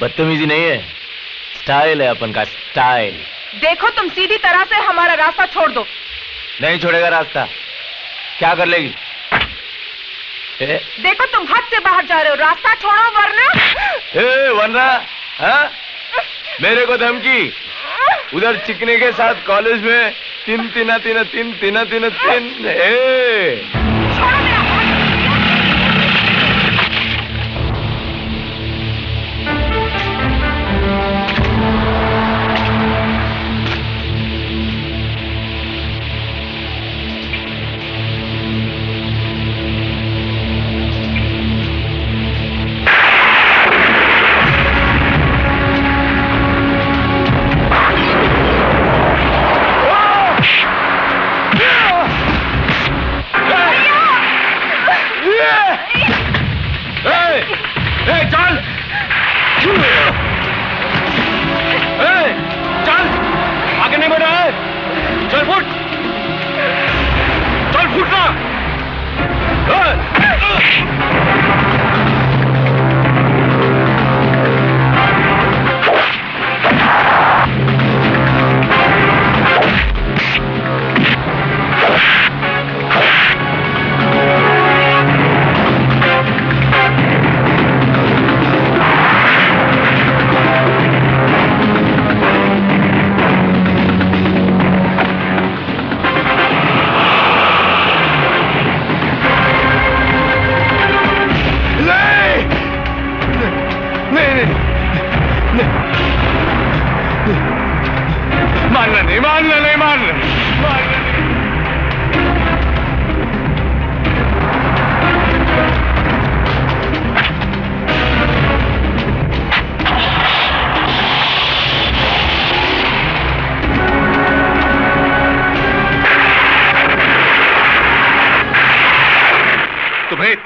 बदतमीजी नहीं है, स्टाइल है अपन का, स्टाइल। देखो तुम सीधी तरह से हमारा रास्ता छोड़ दो। नहीं छोड़ेगा रास्ता, क्या कर लेगी? देखो तुम हद से बाहर जा रहे हो, रास्ता छोड़ो वरना। वरना हाँ? मेरे को धमकी? उधर चिकने के साथ कॉलेज में तीन तीन तीन तीन तीन तीन तीन।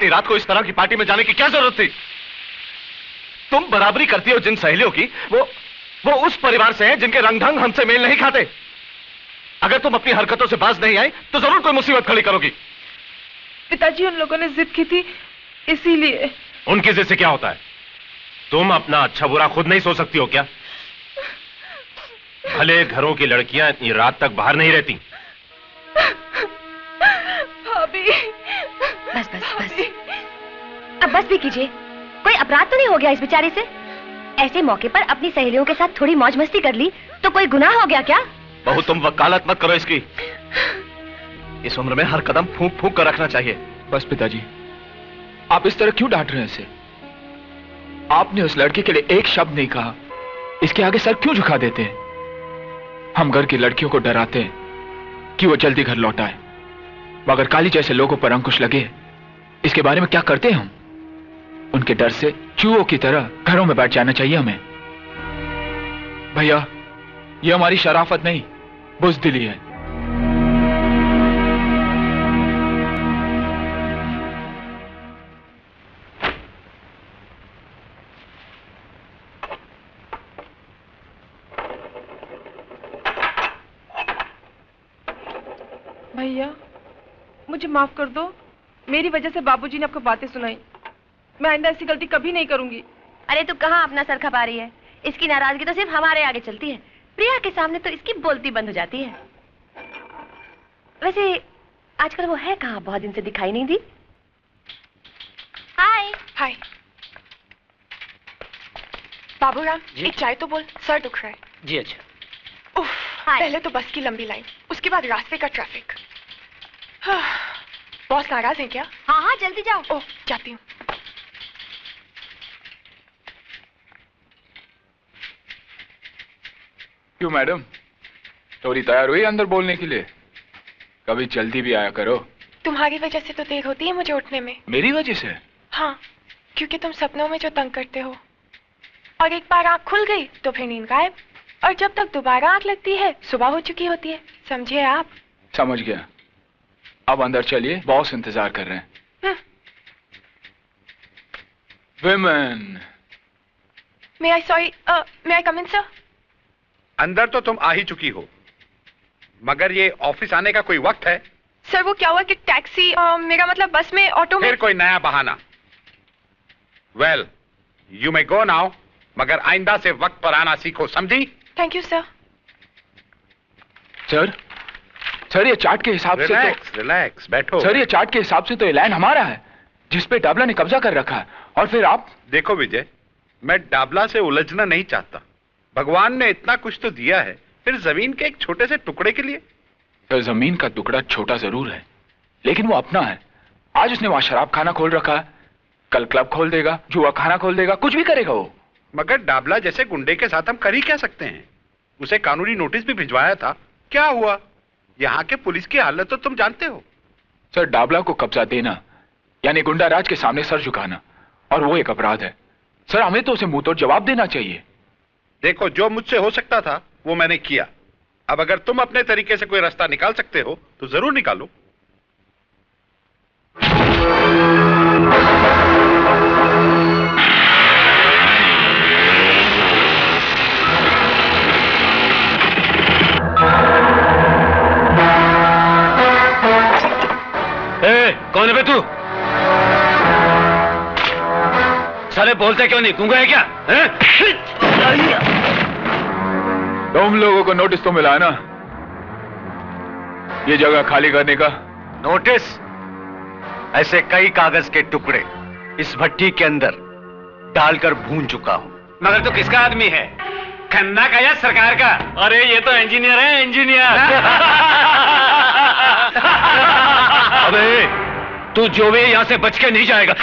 रात को इस तरह की पार्टी में जाने की क्या जरूरत थी? तुम बराबरी करती हो जिन सहेलियों की, वो उस परिवार से हैं जिनके रंग ढंग हमसे मेल नहीं खाते। अगर तुम अपनी हरकतों से बाज नहीं आई तो जरूर कोई मुसीबत खड़ी करोगी। पिताजी उन लोगों ने जिद की थी, इसीलिए। उनकी जिद से क्या होता है? तुम अपना अच्छा बुरा खुद नहीं सोच सकती हो क्या? भले घरों की लड़कियां इतनी रात तक बाहर नहीं रहती। भाभी। बस बस बस, अब बस भी कीजिए। कोई अपराध तो नहीं हो गया इस बेचारे से? ऐसे मौके पर अपनी सहेलियों के साथ थोड़ी मौज मस्ती कर ली तो कोई गुनाह हो गया क्या? बहू तुम वकालत मत करो इसकी। इस उम्र में हर कदम फूंक फूंक कर रखना चाहिए। बस पिताजी, आप इस तरह क्यों डांट रहे हैं इसे? आपने उस लड़की के लिए एक शब्द नहीं कहा, इसके आगे सर क्यों झुका देते हैं? हम घर की लड़कियों को डराते हैं कि वो जल्दी घर लौट आए, मगर काली जैसे लोगों पर अंकुश लगे इसके बारे में क्या करते हैं हम? उनके डर से चूहों की तरह घरों में बैठ जाना चाहिए हमें। भैया, ये हमारी शराफत नहीं, बुज़दिली है। भैया, मुझे माफ कर दो। मेरी वजह से बाबूजी ने आपको बातें सुनाई। मैं आइंदा ऐसी गलती कभी नहीं करूंगी। अरे तू कहाँ अपना सर खपा रही है? इसकी नाराजगी तो सिर्फ हमारे आगे चलती है, प्रिया के सामने तो इसकी बोलती बंद हो जाती है। वैसे आजकल वो है कहाँ? बहुत दिन से दिखाई नहीं दी। हाय। हाय बाबूराम, एक चाय तो बोल, सर दुख रहा है। जी अच्छा। उफ, पहले तो बस की लंबी लाइन, उसके बाद रास्ते का ट्रैफिक। बॉस नाराज है क्या? हाँ हाँ जल्दी जाओ। ओह, जाती हूँ। क्यों मैडम, थोड़ी तैयार हुई अंदर बोलने के लिए? कभी जल्दी भी आया करो। तुम्हारी वजह से तो देर होती है मुझे उठने में। मेरी वजह से? हाँ, क्योंकि तुम सपनों में जो तंग करते हो, और एक बार आंख खुल गई तो फिर नींद गायब, और जब तक दोबारा आंख लगती है सुबह हो चुकी होती है। समझे आप? समझ गया। अब अंदर चलिए, बॉस इंतजार कर रहे हैं। विमेन। मे आई कम इन सर? अंदर तो तुम आ ही चुकी हो, मगर ये ऑफिस आने का कोई वक्त है? सर वो क्या हुआ कि टैक्सी, मेरा मतलब बस में, ऑटो में। फिर कोई नया बहाना। Well, you may go now, मगर आइंदा से वक्त पर आना सीखो, समझी? Thank you sir. सर ये चार्ट के हिसाब से रिलैक्स रिलैक्स, बैठो। सर ये चार्ट के हिसाब से तो ये लैंड हमारा है जिस पे डाबला ने कब्जा कर रखा है, और फिर आप। देखो विजय, मैं डाबला से उलझना नहीं चाहता। भगवान ने इतना कुछ तो दिया है, फिर जमीन के एक छोटे से टुकड़े के लिए। सर जमीन का टुकड़ा छोटा जरूर है, लेकिन वो अपना है। आज उसने वहां शराब खाना खोल रखा है, कल क्लब खोल देगा, जुआ खाना खोल देगा, कुछ भी करेगा वो। मगर डाबला जैसे गुंडे के साथ हम कर ही क्या सकते हैं? उसे कानूनी नोटिस भी भिजवाया था, क्या हुआ? यहाँ के पुलिस की हालत तो तुम जानते हो। सर डाबला को कब्जा देना यानी गुंडा राज के सामने सर झुकाना, और वो एक अपराध है। सर हमें तो उसे मुंह तोड़ जवाब देना चाहिए। देखो, जो मुझसे हो सकता था वो मैंने किया। अब अगर तुम अपने तरीके से कोई रास्ता निकाल सकते हो तो जरूर निकालो। कौन है बे तू? साले बोलते क्यों नहीं? गूंगा है क्या? तुम लोगों को नोटिस तो मिला है ना ये जगह खाली करने का? नोटिस? ऐसे कई कागज के टुकड़े इस भट्टी के अंदर डालकर भून चुका हूं। मगर तो किसका आदमी है? खन्ना का या सरकार का? अरे ये तो इंजीनियर है, इंजीनियर। अबे तू जो भी यहां से बच के नहीं जाएगा।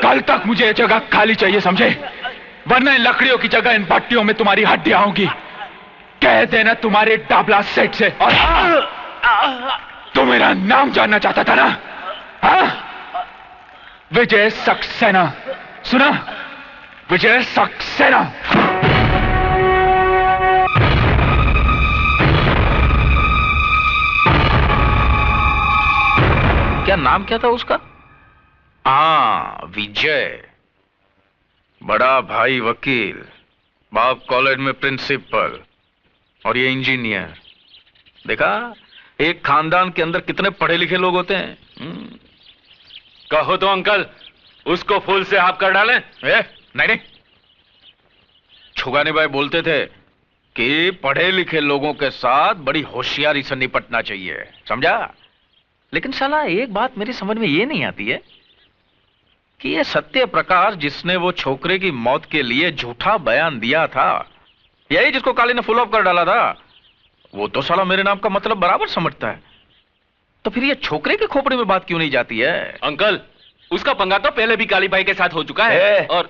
कल तक मुझे ये जगह खाली चाहिए, समझे? वरना इन लकड़ियों की जगह इन भट्टियों में तुम्हारी हड्डियां होंगी। कह देना तुम्हारे डाबला सेठ से। और तू मेरा नाम जानना चाहता था ना? हाँ? विजय सक्सेना, सुना? विजय सक्सेना। क्या नाम क्या था उसका? हाँ, विजय। बड़ा भाई वकील, बाप कॉलेज में प्रिंसिपल, और ये इंजीनियर। देखा, एक खानदान के अंदर कितने पढ़े लिखे लोग होते हैं। कहो तो अंकल, उसको फूल से आप कर डालें? नहीं, छुगाने भाई बोलते थे कि पढ़े लिखे लोगों के साथ बड़ी होशियारी से निपटना चाहिए, समझा? लेकिन साला एक बात मेरी समझ में ये नहीं आती है कि ये सत्य प्रकाश जिसने वो छोकरे की मौत के लिए झूठा बयान दिया था, यही जिसको काली ने फुल ऑफ कर डाला था, वो तो साला मेरे नाम का मतलब बराबर समझता है। तो फिर ये छोकरे के खोपड़े में बात क्यों नहीं जाती है? अंकल, उसका पंगा तो पहले भी काली भाई के साथ हो चुका है। और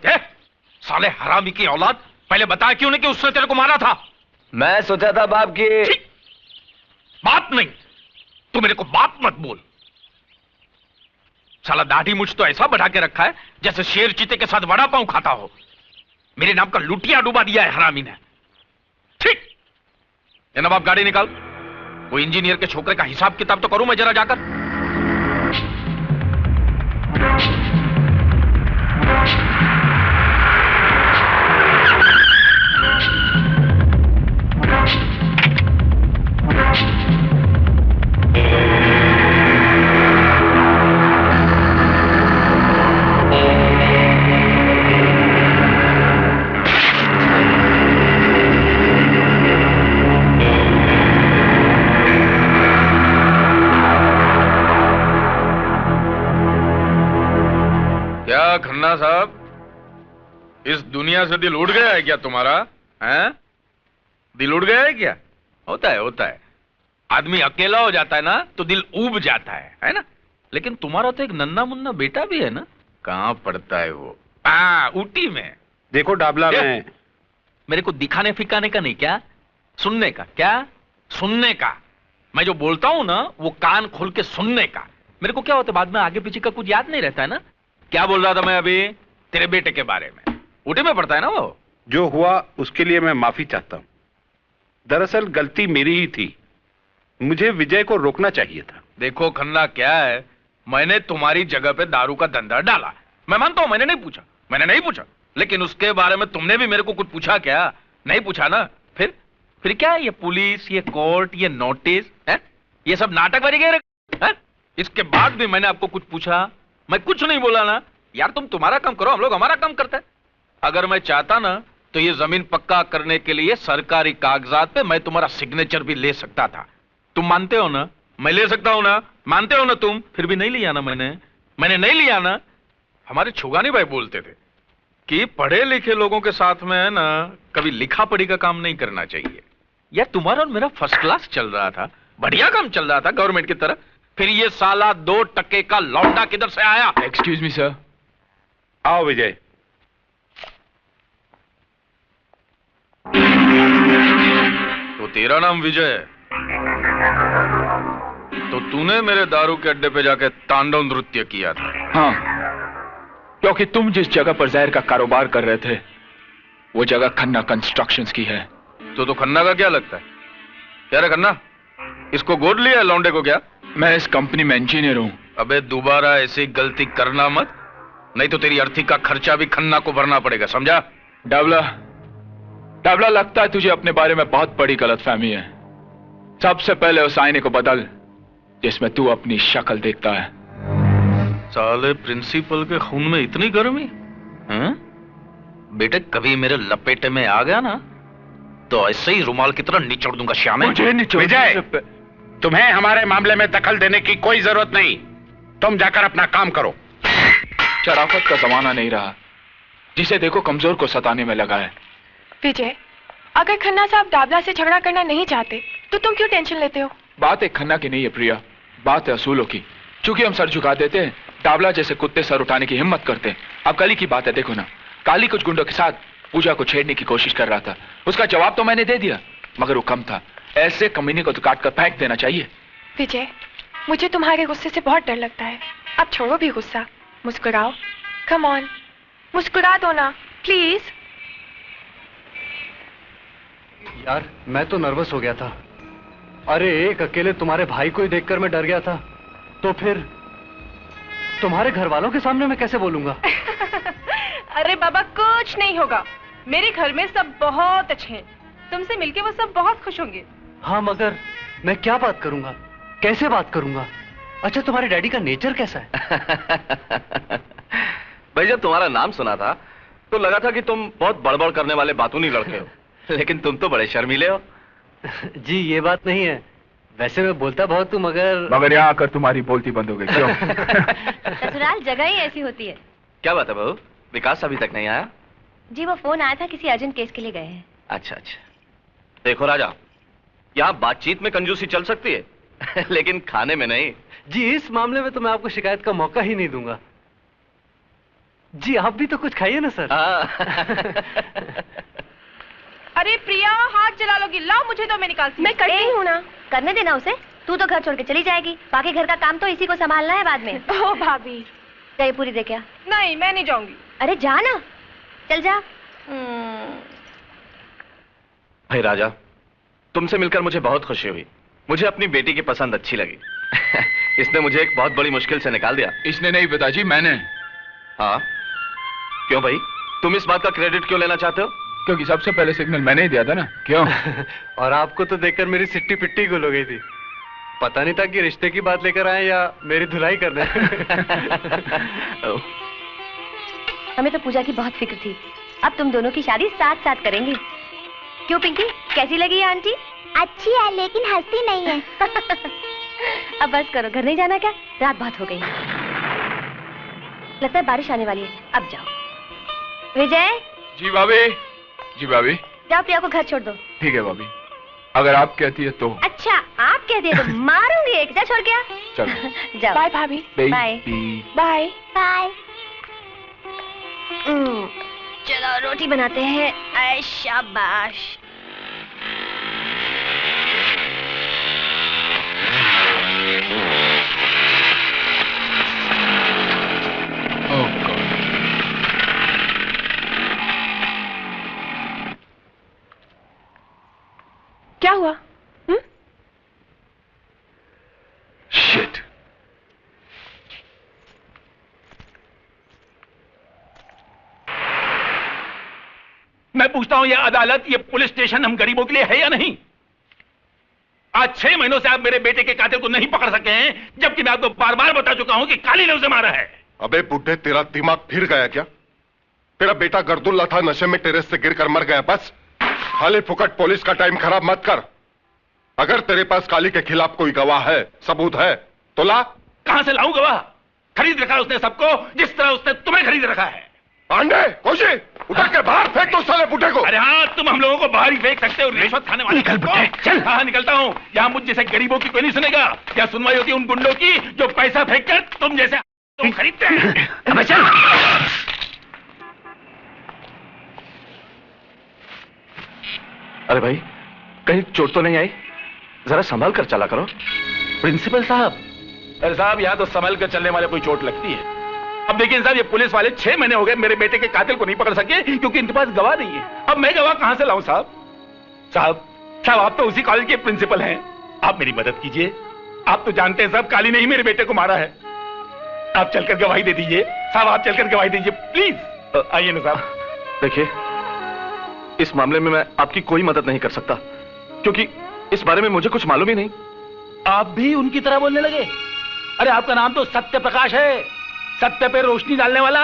साले हरामी की औलाद, पहले बताया क्यों नहीं कि उसने तेरे को मारा था? मैं सोचा था बाप की बात नहीं, तू मेरे को बाप मत बोल। साला दाढ़ी मुझ तो ऐसा बढ़ा के रखा है जैसे शेर चीते के साथ वड़ा पाव खाता हो। मेरे नाम का लुटिया डुबा दिया है हरामी ने। ठीक, ये नवाब गाड़ी निकाल। वो इंजीनियर के छोकरे का हिसाब किताब तो करूं मैं जरा जाकर। क्या खन्ना साहब, इस दुनिया से दिल उड़ गया है क्या तुम्हारा? हैं? दिल उड़ गया है क्या? होता है। आदमी अकेला हो जाता है ना तो दिल ऊब जाता है ना? लेकिन तुम्हारा तो एक नन्ना मुन्ना बेटा भी है ना? कहाँ पढ़ता है वो? ऊटी में। देखो डाबला, में मेरे को दिखाने फिकाने का नहीं, क्या सुनने का? क्या सुनने का? मैं जो बोलता हूं ना वो कान खोल के सुनने का। मेरे को क्या होता है बाद में आगे पीछे का कुछ याद नहीं रहता है ना। क्या बोल रहा था मैं अभी? तेरे बेटे के बारे में। ऊटी में पढ़ता है ना वो? जो हुआ उसके लिए मैं माफी चाहता हूं। दरअसल गलती मेरी ही थी, मुझे विजय को रोकना चाहिए था। देखो खन्ना, क्या है, मैंने तुम्हारी जगह पे दारू का धंधा डाला, मैं मानता हूं, मैंने नहीं पूछा, लेकिन उसके बारे में तुमने भी मेरे को कुछ पूछा क्या? नहीं पूछा ना? फिर क्या है ये पुलिस, ये कोर्ट, ये नोटिस है, ये सब नाटक बन गए हैं? इसके बाद भी मैंने आपको कुछ पूछा? मैं कुछ नहीं बोला ना यार। तुम तुम्हारा काम करो, हम लोग हमारा काम करते हैं। अगर मैं चाहता ना तो ये जमीन पक्का करने के लिए सरकारी कागजात पे मैं तुम्हारा सिग्नेचर भी ले सकता था। तुम मानते हो ना? मैं ले सकता हूं ना? मानते हो ना तुम? फिर भी नहीं लिया ना मैंने नहीं लिया ना। हमारे छुगानी भाई बोलते थे कि पढ़े लिखे लोगों के साथ में है ना कभी लिखा पढ़ी का काम नहीं करना चाहिए। यार तुम्हारा और मेरा फर्स्ट क्लास चल रहा था, बढ़िया काम चल रहा था गवर्नमेंट की तरह। फिर ये साला 2% का लौंडा किधर से आया? Excuse me sir. आओ विजय। तो तेरा नाम विजय है, तो तूने मेरे दारू के अड्डे पे जाके तांडव नृत्य किया था? हाँ, क्योंकि तुम जिस जगह पर जहर का कारोबार कर रहे थे वो जगह खन्ना कंस्ट्रक्शंस की है। तो खन्ना का क्या लगता है? क्या रे खन्ना, इसको गोद लिया है लौंडे को क्या? मैं इस कंपनी में इंजीनियर हूं। अबे दोबारा ऐसी गलती करना मत, नहीं तो तेरी अर्थी का खर्चा भी खन्ना को भरना पड़ेगा, समझा? डाबला, लगता है तुझे अपने बारे में बहुत बड़ी गलतफहमी है। सबसे पहले उस आईने को बदल जिसमें तू अपनी शक्ल देखता है। साले प्रिंसिपल के खून में इतनी गर्मी? बेटे कभी मेरे लपेटे में आ गया ना तो ऐसे ही रुमाल की तरह निचोड़ दूंगा श्यामे। विजय, तुम्हें हमारे मामले में दखल देने की कोई जरूरत नहीं। तुम जाकर अपना काम करो। शराफत का जमाना नहीं रहा, जिसे देखो कमजोर को सताने में लगा है। विजय, अगर खन्ना साहब डाबला से झगड़ा करना नहीं चाहते तो तुम क्यों टेंशन लेते हो? बात एक खन्ना की नहीं है प्रिया, बात है असूलों की। चूंकि हम सर झुका देते हैं, डाबला जैसे कुत्ते सर उठाने की हिम्मत करते हैं। अब कल ही की बात है, देखो ना, काली कुछ गुंडों के साथ पूजा को छेड़ने की कोशिश कर रहा था। उसका जवाब तो मैंने दे दिया, मगर वो कम था। ऐसे कमीने को तो काट कर फेंक देना चाहिए। विजय, मुझे तुम्हारे गुस्से से बहुत डर लगता है। अब छोड़ो भी गुस्सा, मुस्कुराओ। कम ऑन, मुस्कुरा दो ना प्लीज। यार मैं तो नर्वस हो गया था। अरे एक अकेले तुम्हारे भाई को ही देखकर मैं डर गया था, तो फिर तुम्हारे घर वालों के सामने मैं कैसे बोलूंगा? अरे बाबा कुछ नहीं होगा, मेरे घर में सब बहुत अच्छे हैं। तुमसे मिलके वो सब बहुत खुश होंगे। हाँ मगर मैं क्या बात करूंगा, कैसे बात करूंगा? अच्छा तुम्हारे डैडी का नेचर कैसा है? भाई जब तुम्हारा नाम सुना था तो लगा था कि तुम बहुत बड़बड़ करने वाले बातूनी लड़के हो, लेकिन तुम तो बड़े शर्मीले हो। जी ये बात नहीं है, वैसे मैं बोलता बहुत हूँ मगर यहाँ आकर तुम्हारी बोलती बंद हो गई क्यों? ससुराल जगह ही ऐसी होती है। क्या बात है बहू, विकास अभी तक नहीं आया? जी वो फोन आया था, किसी अर्जेंट केस के लिए गए हैं। अच्छा अच्छा। देखो राजा, यहाँ बातचीत में कंजूसी चल सकती है लेकिन खाने में नहीं। जी इस मामले में तो मैं आपको शिकायत का मौका ही नहीं दूंगा। जी आप भी तो कुछ खाइए ना सर। अरे प्रिया हाथ जला लोगी, लाओ मुझे तो मैं निकालती हूँ। मैं करती हूँ ना, करने देना उसे। तू तो घर छोड़ के चली जाएगी, बाकी घर का काम तो इसी को संभालना है बाद में। ओ भाभी, चाय पूरी दे क्या? नहीं मैं नहीं जाऊंगी। अरे जा ना, चल जा। भाई राजा, तुमसे मिलकर मुझे बहुत खुशी हुई। मुझे अपनी बेटी की पसंद अच्छी लगी इसने मुझे एक बहुत बड़ी मुश्किल से निकाल दिया। इसने नहीं पिताजी, मैंने। हाँ क्यों भाई, तुम इस बात का क्रेडिट क्यों लेना चाहते हो? क्योंकि सबसे पहले सिग्नल मैंने ही दिया था ना। क्यों? और आपको तो देखकर मेरी सिट्टी पिट्टी गुल हो गई थी। पता नहीं था कि रिश्ते की बात लेकर आए या मेरी धुलाई करने। हमें तो पूजा की बहुत फिक्र थी, अब तुम दोनों की शादी साथ साथ करेंगे। क्यों पिंकी, कैसी लगी ये आंटी? अच्छी है लेकिन हंसती नहीं है। अब बस करो, घर नहीं जाना क्या? रात बहुत हो गई। लगता है बारिश आने वाली है, अब जाओ। विजय। जी भाभी। जी भाभी। जाओ प्रिया को घर छोड़ दो। ठीक है भाभी, अगर आप कहती है तो। अच्छा आप कहती है तो मारूंगी एक। जा छोड़ के आ। चलो। जाओ। बाय भाभी। बाय। बाय। बाय। चलो रोटी बनाते हैं। ऐ शाबाश। क्या हुआ? शिट। मैं पूछता हूं, ये अदालत, ये पुलिस स्टेशन हम गरीबों के लिए है या नहीं? आज 6 महीनों से आप मेरे बेटे के कातिल को नहीं पकड़ सके हैं, जबकि मैं आपको बार बार बता चुका हूं कि काली ने उसे मारा है। अबे बुड्ढे, तेरा दिमाग फिर गया क्या? तेरा बेटा गर्दुल्ला था, नशे में टेरेस से गिरकर मर गया। बस खाली फुकट पुलिस का टाइम खराब मत कर। अगर तेरे पास काली के खिलाफ कोई गवाह है, सबूत है, तो ला। कहां से लाऊं गवाह? खरीद रखा उसने सबको, जिस तरह उसने तुम्हें खरीद रखा है। पांडे, कोशी, उठा के बाहर फेंक दो साले बुड्ढे को। अरे हाँ, तुम हम लोगों को बाहर ही फेंक सकते हो, रिश्वत खाने वाले। निकल बुड्ढे, चल। हाँ निकलता हूँ। यहाँ मुझ जैसे गरीबों की कोई नहीं सुनेगा। क्या सुनवाई होती है उन गुंडों की जो पैसा फेंक कर तुम जैसे तुम खरीदते हैं। अबे चल। अरे भाई, कहीं चोट तो नहीं आई? जरा संभाल कर चला करो। प्रिंसिपल साहब। अरे साहब, यहाँ तो संभल कर चलने वाले कोई चोट लगती है। अब देखिए साहब, ये पुलिस वाले 6 महीने हो गए मेरे बेटे के कातिल को नहीं पकड़ सके क्योंकि इनके पास गवाह नहीं है। अब मैं गवाह कहां से लाऊं साहब? साहब आप तो उसी कॉलेज के प्रिंसिपल हैं, आप मेरी मदद कीजिए। आप तो जानते हैं साहब, काली ने ही मेरे बेटे को मारा है। आप चलकर गवाही दे दीजिए साहब, आप चलकर गवाही दीजिए प्लीज। आइए ना साहब। देखिए, इस मामले में मैं आपकी कोई मदद नहीं कर सकता क्योंकि इस बारे में मुझे कुछ मालूम ही नहीं। आप भी उनकी तरह बोलने लगे? अरे आपका नाम तो सत्य प्रकाश है, सत्य पे रोशनी डालने वाला।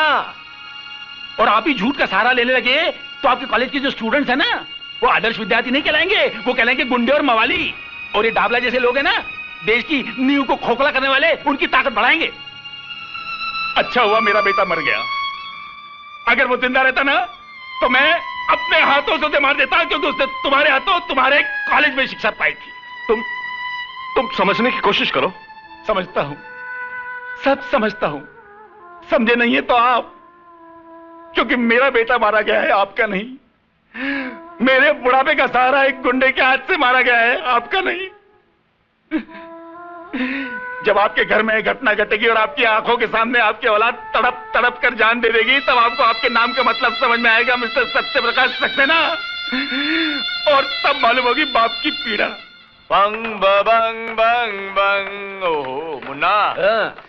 और आप ही झूठ का सहारा लेने लगे तो आपके कॉलेज के जो स्टूडेंट्स हैं ना, वो आदर्श विद्यार्थी नहीं कहलाएंगे, वो कहलाएंगे गुंडे और मवाली। और ये डाबला जैसे लोग हैं ना, देश की नींव को खोखला करने वाले, उनकी ताकत बढ़ाएंगे। अच्छा हुआ मेरा बेटा मर गया, अगर वो जिंदा रहता ना तो मैं अपने हाथों से उसे मार देता, क्योंकि उसने तुम्हारे हाथों तुम्हारे कॉलेज में शिक्षा पाई थी। तुम समझने की कोशिश करो। समझता हूं, सब समझता हूं। समझे नहीं है तो आप, क्योंकि मेरा बेटा मारा गया है, आपका नहीं। मेरे बुढ़ापे का सहारा एक गुंडे के हाथ से मारा गया है, आपका नहीं। जब आपके घर में घटना घटेगी और आपकी आंखों के सामने आपकी औलाद तड़प तड़प कर जान दे देगी, तब आपको आपके नाम का मतलब समझ में आएगा, मिस्टर सत्य प्रकाश सक्सेना। और तब मालूम होगी बाप की पीड़ा। बंग बंग बंग बंग। ओहो मुन्ना,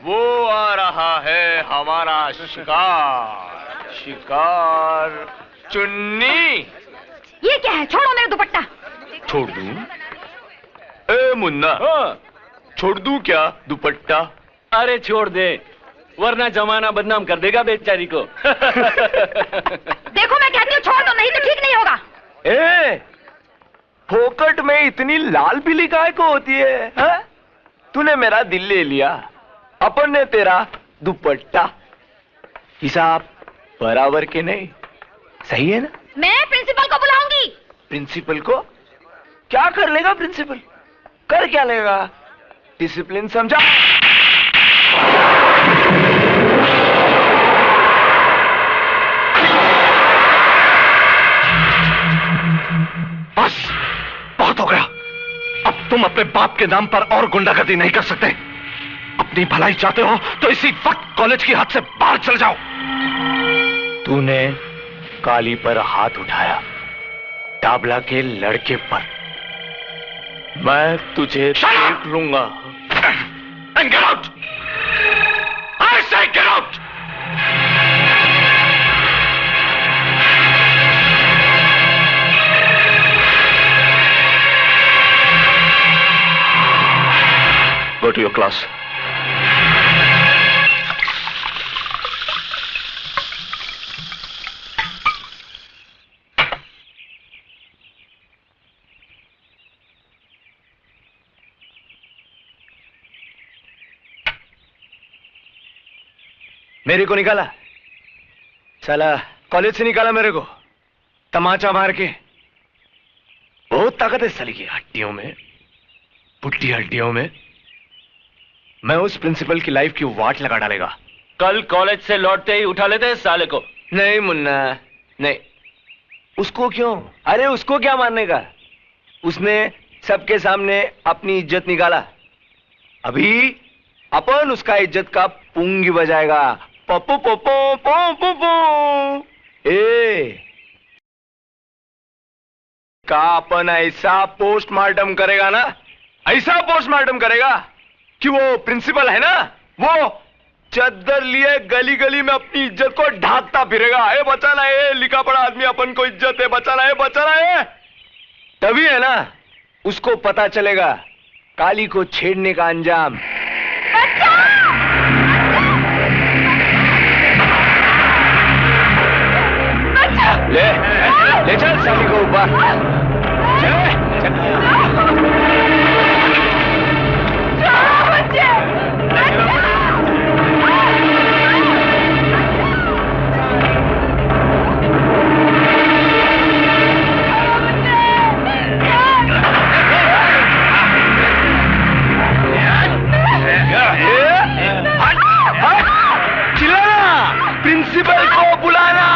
वो आ रहा है हमारा शिकार। शिकार चुन्नी। ये क्या है? छोड़ो मेरा दुपट्टा। छोड़ दूं? ए मुन्ना, छोड़ दूं क्या दुपट्टा? अरे छोड़ दे, वरना जमाना बदनाम कर देगा बेचारी को। देखो मैं कहती हूँ छोड़ दो, नहीं तो ठीक नहीं होगा। ए, फोकट में इतनी लाल पीली काय को होती है, हा? तूने मेरा दिल ले लिया, अपन ने तेरा दुपट्टा। हिसाब बराबर के नहीं, सही है ना? मैं प्रिंसिपल को बुलाऊंगी। प्रिंसिपल को? क्या कर लेगा प्रिंसिपल? कर क्या लेगा? डिसिप्लिन समझा? बस बहुत हो गया। अब तुम अपने बाप के नाम पर और गुंडागर्दी नहीं कर सकते। अपनी भलाई चाहते हो तो इसी वक्त कॉलेज की हद से बाहर चल जाओ। तूने काली पर हाथ उठाया, डाबला के लड़के पर। मैं तुझे देख लूंगा। And get out! I say get out! Go to your class. मेरे को निकाला, साला कॉलेज से निकाला मेरे को तमाचा मार के। बहुत ताकत है साली की हड्डियों में, पुट्टी हड्डियों में। मैं उस प्रिंसिपल की लाइफ की वाट लगा डालेगा। कल कॉलेज से लौटते ही उठा लेते हैं साले को। नहीं मुन्ना नहीं। उसको क्यों? अरे उसको क्या मानने का? उसने सबके सामने अपनी इज्जत निकाला। अभी अपन उसका इज्जत का पुंगी बजाएगा। पप्पू पप्पू पप्पू पप्पू। ए का अपन ऐसा पोस्टमार्टम करेगा ना, ऐसा पोस्टमार्टम करेगा कि वो प्रिंसिपल है ना, वो चद्दर लिए गली गली में अपनी इज्जत को ढांकता फिरेगा। ए बचाना है, लिखा पड़ा आदमी अपन को इज्जत है, बचाना है, बचाना है। तभी है ना उसको पता चलेगा काली को छेड़ने का अंजाम। ले ले चल साली को ऊपर। प्रिंसिपल को बुलाना।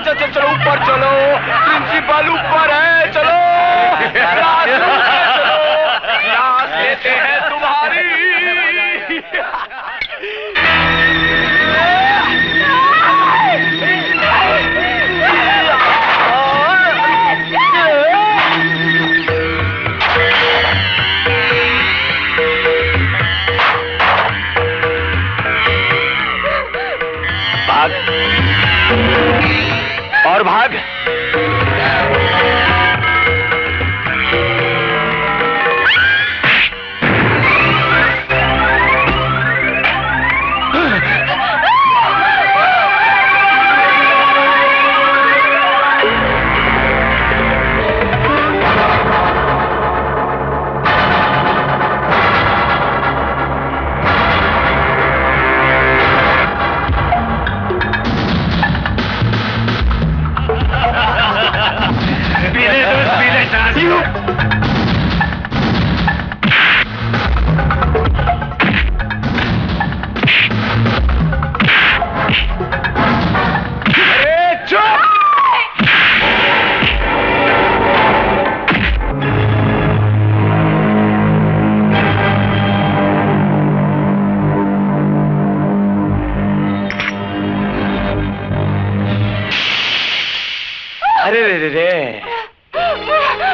चल चलो ऊपर चलो, प्रिंसिपल ऊपर है, चलो क्लास लेते हैं तुम्हारी। भाग और भाग।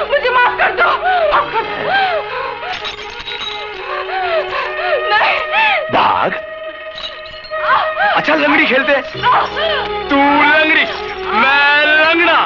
मुझे माफ कर दो। नहीं। भाग। अच्छा लंगड़ी खेलते? तू लंगड़ी, मैं लंगड़ा।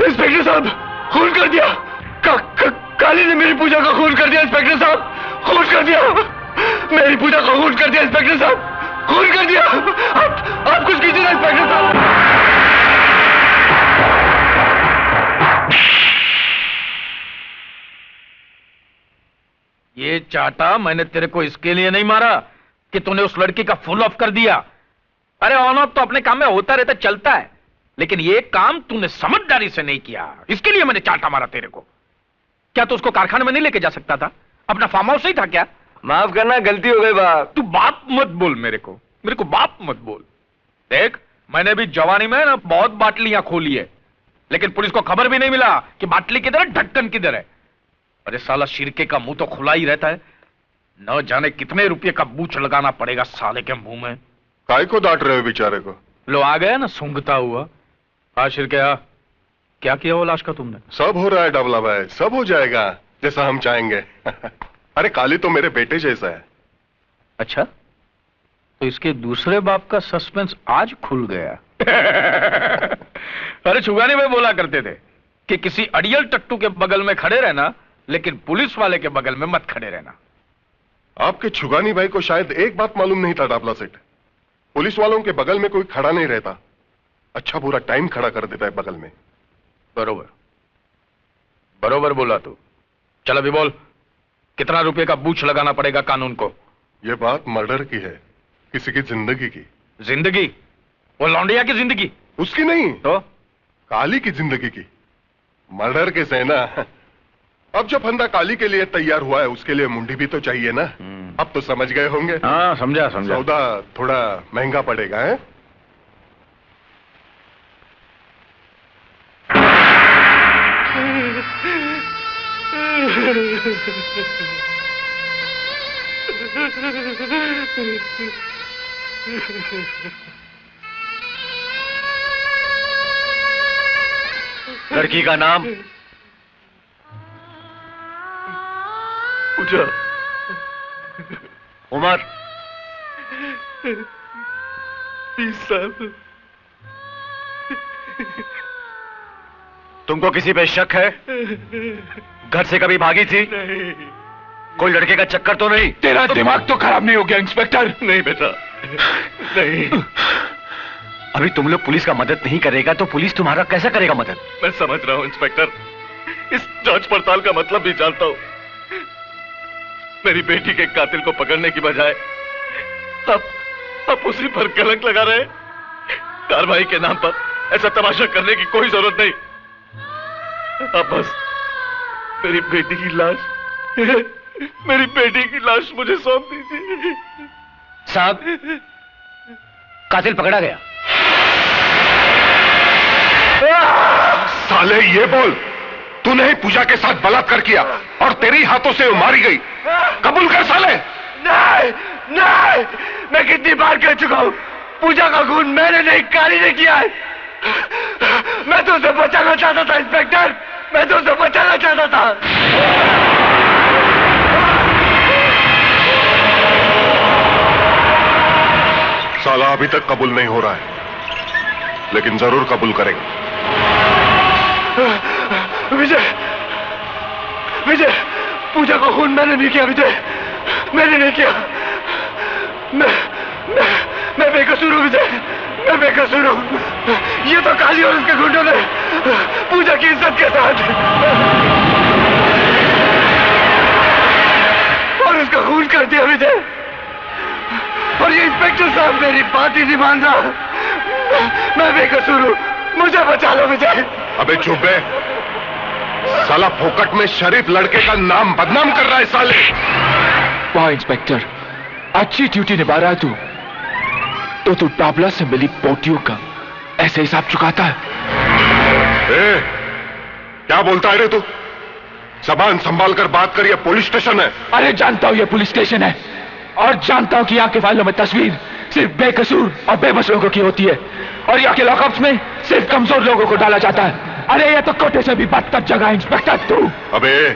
इंस्पेक्टर साहब खून कर दिया। काली ने मेरी पूजा का खून कर दिया। इंस्पेक्टर साहब खून कर दिया, मेरी पूजा का खून कर दिया। इंस्पेक्टर साहब खून कर दिया। आप कुछ कीजिए ना इंस्पेक्टर साहब। ये चाटा मैंने तेरे को इसके लिए नहीं मारा कि तूने उस लड़की का फुल ऑफ कर दिया। अरे ऑन ऑफ तो अपने काम में होता रहता, चलता है, लेकिन ये काम तूने समझदारी से नहीं किया, इसके लिए मैंने चाटा मारा तेरे को। क्या तू उसको कारखाने में नहीं लेके जा सकता था? अपना फार्म हाउस ही था क्या? माफ करना, गलती हो गई बाप। तू बाप मत बोल मेरे को बाप मत बोल। देख मैंने भी जवानी में ना बहुत बाटलियां खोली है, लेकिन पुलिस को खबर भी नहीं मिला कि बाटली किधर है, ढक्कन किधर है। अरे साला शिरके का मुंह तो खुला ही रहता है, न जाने कितने रुपये का बूच लगाना पड़ेगा साले के मुंह में। काय को डांट रहे हो बेचारे को? लो आ गया ना सूंघता हुआ। आशिर क्या किया वो लाश का तुमने? सब हो रहा है डबला भाई, सब हो जाएगा जैसा हम चाहेंगे। अरे काली तो मेरे बेटे जैसा है। अच्छा, तो इसके दूसरे बाप का सस्पेंस आज खुल गया। अरे छुगानी भाई बोला करते थे कि किसी अड़ियल टट्टू के बगल में खड़े रहना, लेकिन पुलिस वाले के बगल में मत खड़े रहना। आपके छुगानी भाई को शायद एक बात मालूम नहीं था डाबला सेठ, पुलिस वालों के बगल में कोई खड़ा नहीं रहता, अच्छा पूरा टाइम खड़ा कर देता है बगल में। बरोबर बरोबर बोला तू। चल अभी बोल, कितना रुपए का बूच लगाना पड़ेगा कानून को? यह बात मर्डर की है, किसी की जिंदगी की। जिंदगी? वो लौंडिया की जिंदगी? उसकी नहीं तो काली की जिंदगी की। मर्डर के सेना। अब जो फंदा काली के लिए तैयार हुआ है उसके लिए मुंडी भी तो चाहिए ना। अब तो समझ गए होंगे। हाँ समझा समझा। सौदा थोड़ा महंगा पड़ेगा है? लड़की का नाम? पूजा। उम्र? 20 साल। तुमको किसी पे शक है? घर से कभी भागी थी? नहीं। कोई लड़के का चक्कर तो नहीं? तेरा दिमाग तो खराब नहीं हो गया इंस्पेक्टर? नहीं बेटा, नहीं। अभी तुम लोग पुलिस का मदद नहीं करेगा तो पुलिस तुम्हारा कैसा करेगा मदद? मैं समझ रहा हूं इंस्पेक्टर, इस जांच पड़ताल का मतलब भी जानता हूं। मेरी बेटी के कातिल को पकड़ने की बजाय अब उसी पर कलंक लगा रहे। कार्रवाई के नाम पर ऐसा तमाशा करने की कोई जरूरत नहीं। अब बस मेरी बेटी की लाश मुझे सौंप दीजिए। साहब, कातिल पकड़ा गया। साले ये बोल, तूने ही पूजा के साथ बलात्कार किया और तेरी हाथों से वो मारी गई। कबूल कर साले। नहीं नहीं, मैं कितनी बार कह चुका हूं, पूजा का खून मैंने नहीं, काली ने किया है। मैं तो उसे बचाना चाहता था इंस्पेक्टर, मैं तो उसे बचाना चाहता था। साला अभी तक कबूल नहीं हो रहा है, लेकिन जरूर कबूल करेगा। विजय, विजय, पूजा का खून मैंने नहीं किया विजय, मैंने नहीं किया। मैं बेकसूर हूं विजय, मैं बेकसूर हूं। ये तो काली और उसके गुंडों ने पूजा की इज्जत के साथ और उसका खून कर दिया विजय। और ये इंस्पेक्टर साहब मेरी बात ही नहीं मान रहा। मैं बेकसूर हूं, मुझे बचा लो विजय। अबे चुप है, साला फोकट में शरीफ लड़के का नाम बदनाम कर रहा है साले। वाह इंस्पेक्टर, अच्छी ड्यूटी निभा रहा है तो तू टाबला से मिली पोटियों का ऐसे हिसाब चुकाता है। क्या बोलता है रे तू? जबान संभाल कर बात कर, ये पुलिस स्टेशन है। अरे जानता हूं ये पुलिस स्टेशन है, और जानता हूं कि यहाँ के फाइलों में तस्वीर सिर्फ बेकसूर और बेबस लोगों की होती है, और यहाँ के लॉकअप्स में सिर्फ कमजोर लोगों को डाला जाता है। अरे ये तो कोटे से भी बदतर जगह है इंस्पेक्टर तू। अबे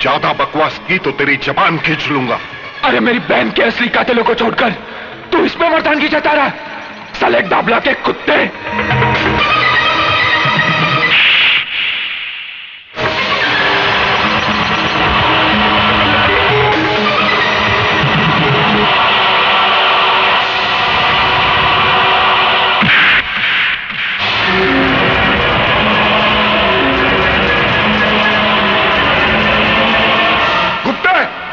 ज्यादा बकवास की तो तेरी जबान खींच लूंगा। अरे मेरी बहन के असली कातिलों को छोड़कर तू इसमें मर्दानगी जता रहा, साले डाबला के कुत्ते।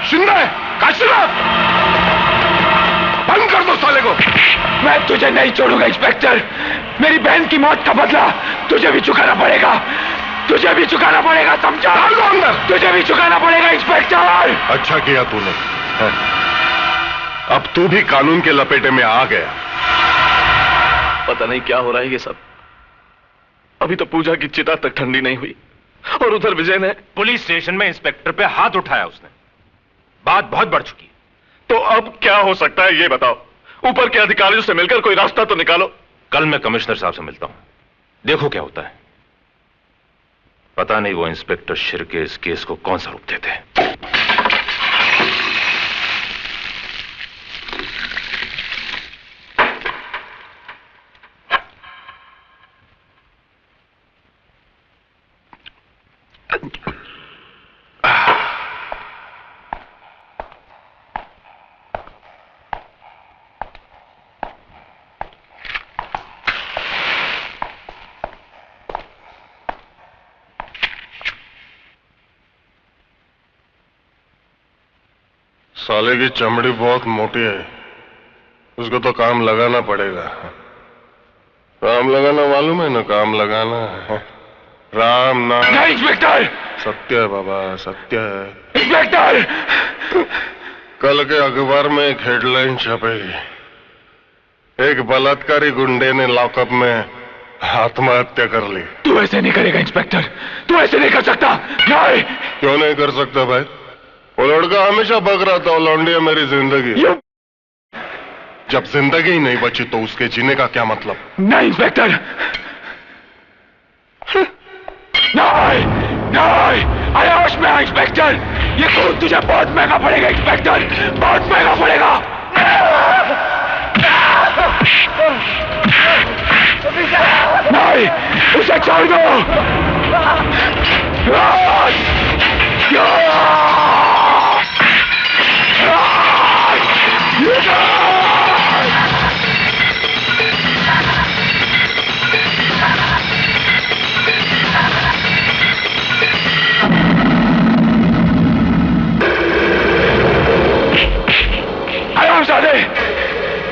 शिंदे, काशीनाथ, बंद कर दो साले को। मैं तुझे नहीं छोड़ूंगा इंस्पेक्टर, मेरी बहन की मौत का बदला तुझे भी चुकाना पड़ेगा, तुझे भी चुकाना पड़ेगा, समझा? तुझे भी चुकाना पड़ेगा इंस्पेक्टर। अच्छा किया तूने, अब तू भी कानून के लपेटे में आ गया। पता नहीं क्या हो रहा है ये सब। अभी तो पूजा की चिता तक ठंडी नहीं हुई और उधर विजय ने पुलिस स्टेशन में इंस्पेक्टर पे हाथ उठाया। उसने बात बहुत बढ़ चुकी है। तो अब क्या हो सकता है ये बताओ? ऊपर के अधिकारियों से मिलकर कोई रास्ता तो निकालो। कल मैं कमिश्नर साहब से मिलता हूं, देखो क्या होता है। पता नहीं वो इंस्पेक्टर शिर्के इस केस को कौन सा रूप देते हैं। साले की चमड़ी बहुत मोटी है, उसको तो काम लगाना पड़ेगा। काम लगाना मालूम है ना, काम लगाना है। राम नाम। नहीं इंस्पेक्टर। सत्य है बाबा, सत्य है। इंस्पेक्टर, कल के अखबार में एक हेडलाइन छपेगी, एक बलात्कारी गुंडे ने लॉकअप में आत्महत्या कर ली। तू ऐसे नहीं करेगा इंस्पेक्टर, तू ऐसे नहीं कर सकता। नहीं। क्यों नहीं कर सकता भाई? वो लड़का हमेशा बक रहा था, लौंडिया मेरी जिंदगी। जब जिंदगी ही नहीं बची तो उसके जीने का क्या मतलब? नहीं इंस्पेक्टर, नहीं नहीं, अरे होश में आ इंस्पेक्टर, ये खून तुझे बहुत महंगा पड़ेगा इंस्पेक्टर, बहुत महंगा पड़ेगा। नहीं, उसे छोड़ दो।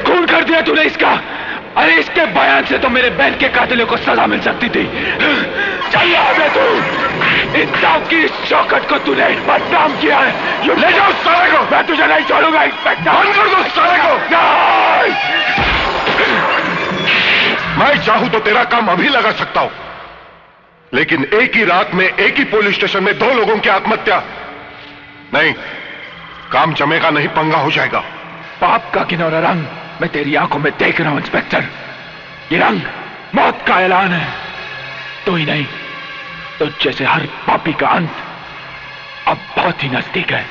खून कर दिया तूने इसका। अरे इसके बयान से तो मेरे बहन के कातिलों को सजा मिल सकती थी। चल आगे तू, इंसाफ की शौकत को तूने बदनाम किया है। ले जाओ साले को। मैं तुझे नहीं छोड़ूंगा इंस्पेक्टर। बंद कर दो साले को। नहीं। मैं चाहूं तो तेरा काम अभी लगा सकता हूं, लेकिन एक ही रात में एक ही पुलिस स्टेशन में 2 लोगों की आत्महत्या नहीं, काम जमेगा नहीं, पंगा हो जाएगा। पाप का किनौरा रंग मैं तेरी आंखों में देख रहा हूं इंस्पेक्टर। ये रंग मौत का ऐलान है। तो ही नहीं तो जैसे हर पापी का अंत अब बहुत ही नजदीक है।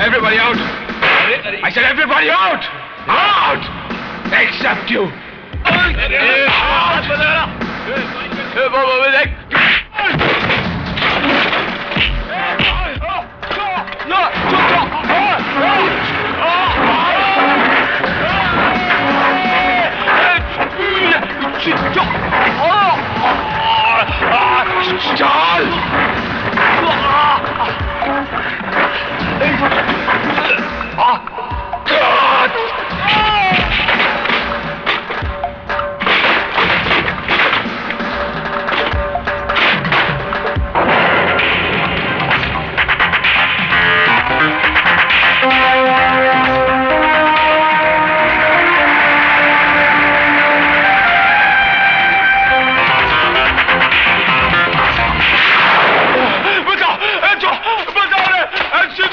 Everybody out! I said everybody out! Out! Except you!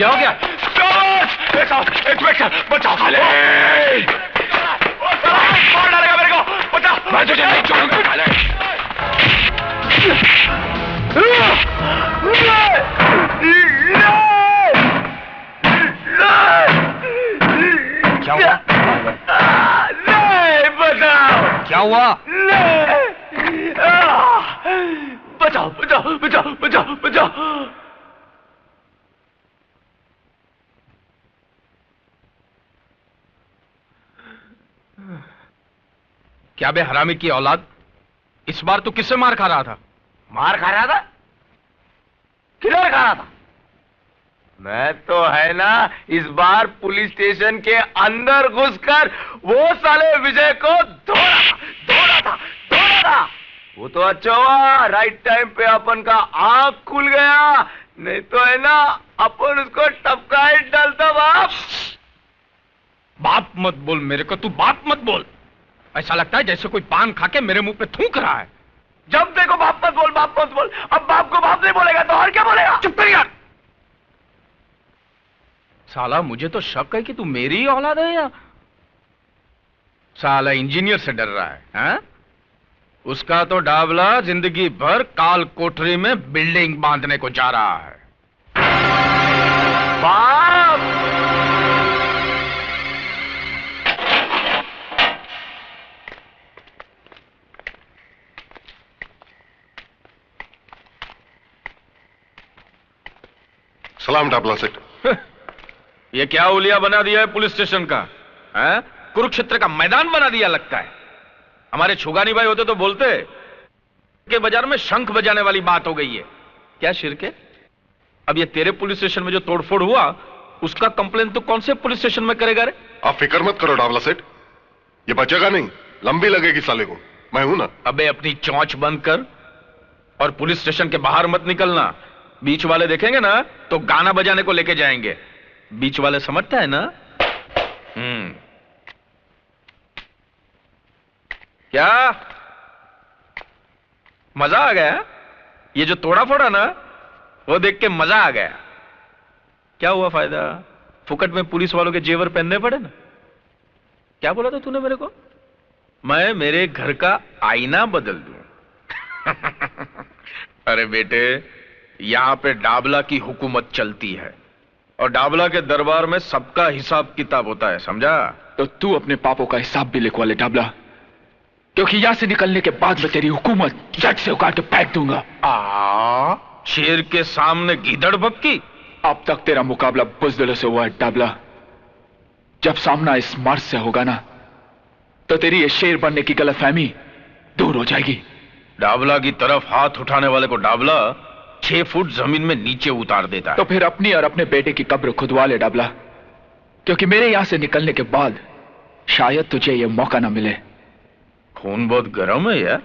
क्या हो गया? बचाओ! मार डालेगा मेरे को! बचाओ! मैं तुझे नहीं छोड़ूंगा! क्या हुआ? नहीं, बचाओ! क्या हुआ? बचाओ, बचाओ, बचाओ, बचाओ, बचाओ! क्या बे हरामी की औलाद, इस बार तू किससे मार खा रहा था? मार खा रहा था? किधर खा रहा था? मैं तो है ना इस बार पुलिस स्टेशन के अंदर घुसकर वो साले विजय को धोड़ा था। वो तो अच्छा हुआ राइट टाइम पे अपन का आंख खुल गया, नहीं तो है ना अपन उसको टपका ही डालता। बाप बाप मत बोल मेरे को, तू बाप मत बोल। ऐसा लगता है जैसे कोई पान खा के मेरे मुंह पे थूक रहा है। जब देखो बाप मत बोल, बाप मत बोल। अब बाप को बाप नहीं बोलेगा तो और क्या बोलेगा? चुप कर यार। साला मुझे तो शक है कि तू मेरी ही औलाद है या साला इंजीनियर से डर रहा है, हा? उसका तो डाबला जिंदगी भर काल कोठरी में बिल्डिंग बांधने को जा रहा है। बाप सलाम डाबला सेठ। ये क्या उलिया बना दिया है पुलिस स्टेशन का, है? कुरुक्षेत्र का मैदान बना दिया लगता है। हमारे छुगानी भाई होते तो बोलते कि बाजार में शंख बजाने वाली बात हो गई है। क्या शिरके, अब ये तेरे पुलिस स्टेशन में जो तोड़फोड़ हुआ उसका कंप्लेन तो कौन से पुलिस स्टेशन में करेगा रे? आप फिक्र मत करो डाबला सेठ, ये बचेगा नहीं, लंबी लगेगी साले को, मैं हूं ना। अबे अपनी चौंच बंद कर और पुलिस स्टेशन के बाहर मत निकलना। बीच वाले देखेंगे ना तो गाना बजाने को लेके जाएंगे। बीच वाले समझता है ना? क्या मजा आ गया? ये जो तोड़ा फोड़ा ना वो देख के मजा आ गया। क्या हुआ फायदा, फुकट में पुलिस वालों के जेवर पहनने पड़े ना। क्या बोला था तूने मेरे को? मैं मेरे घर का आईना बदल दूं? अरे बेटे, यहां पे डाबला की हुकूमत चलती है और डाबला के दरबार में सबका हिसाब किताब होता है, समझा? तो तू अपने पापों का हिसाब भी लिखवा ले डाबला, क्योंकि यहां से निकलने के बाद मैं तेरी हुकूमत जट से उखाड़ के फेंक दूंगा। शेर के सामने गीदड़ भक्की। अब तक तेरा मुकाबला बुज़दिलों से हुआ है डाबला, जब सामना इस मर्द से होगा ना तो तेरी ये शेर बनने की गलतफहमी दूर हो जाएगी। डाबला की तरफ हाथ उठाने वाले को डाबला 6 फुट जमीन में नीचे उतार देता है। तो फिर अपनी और अपने बेटे की कब्र खुदवा ले डाबला, क्योंकि मेरे यहां से निकलने के बाद शायद तुझे यह मौका ना मिले। खून बहुत गर्म है यार।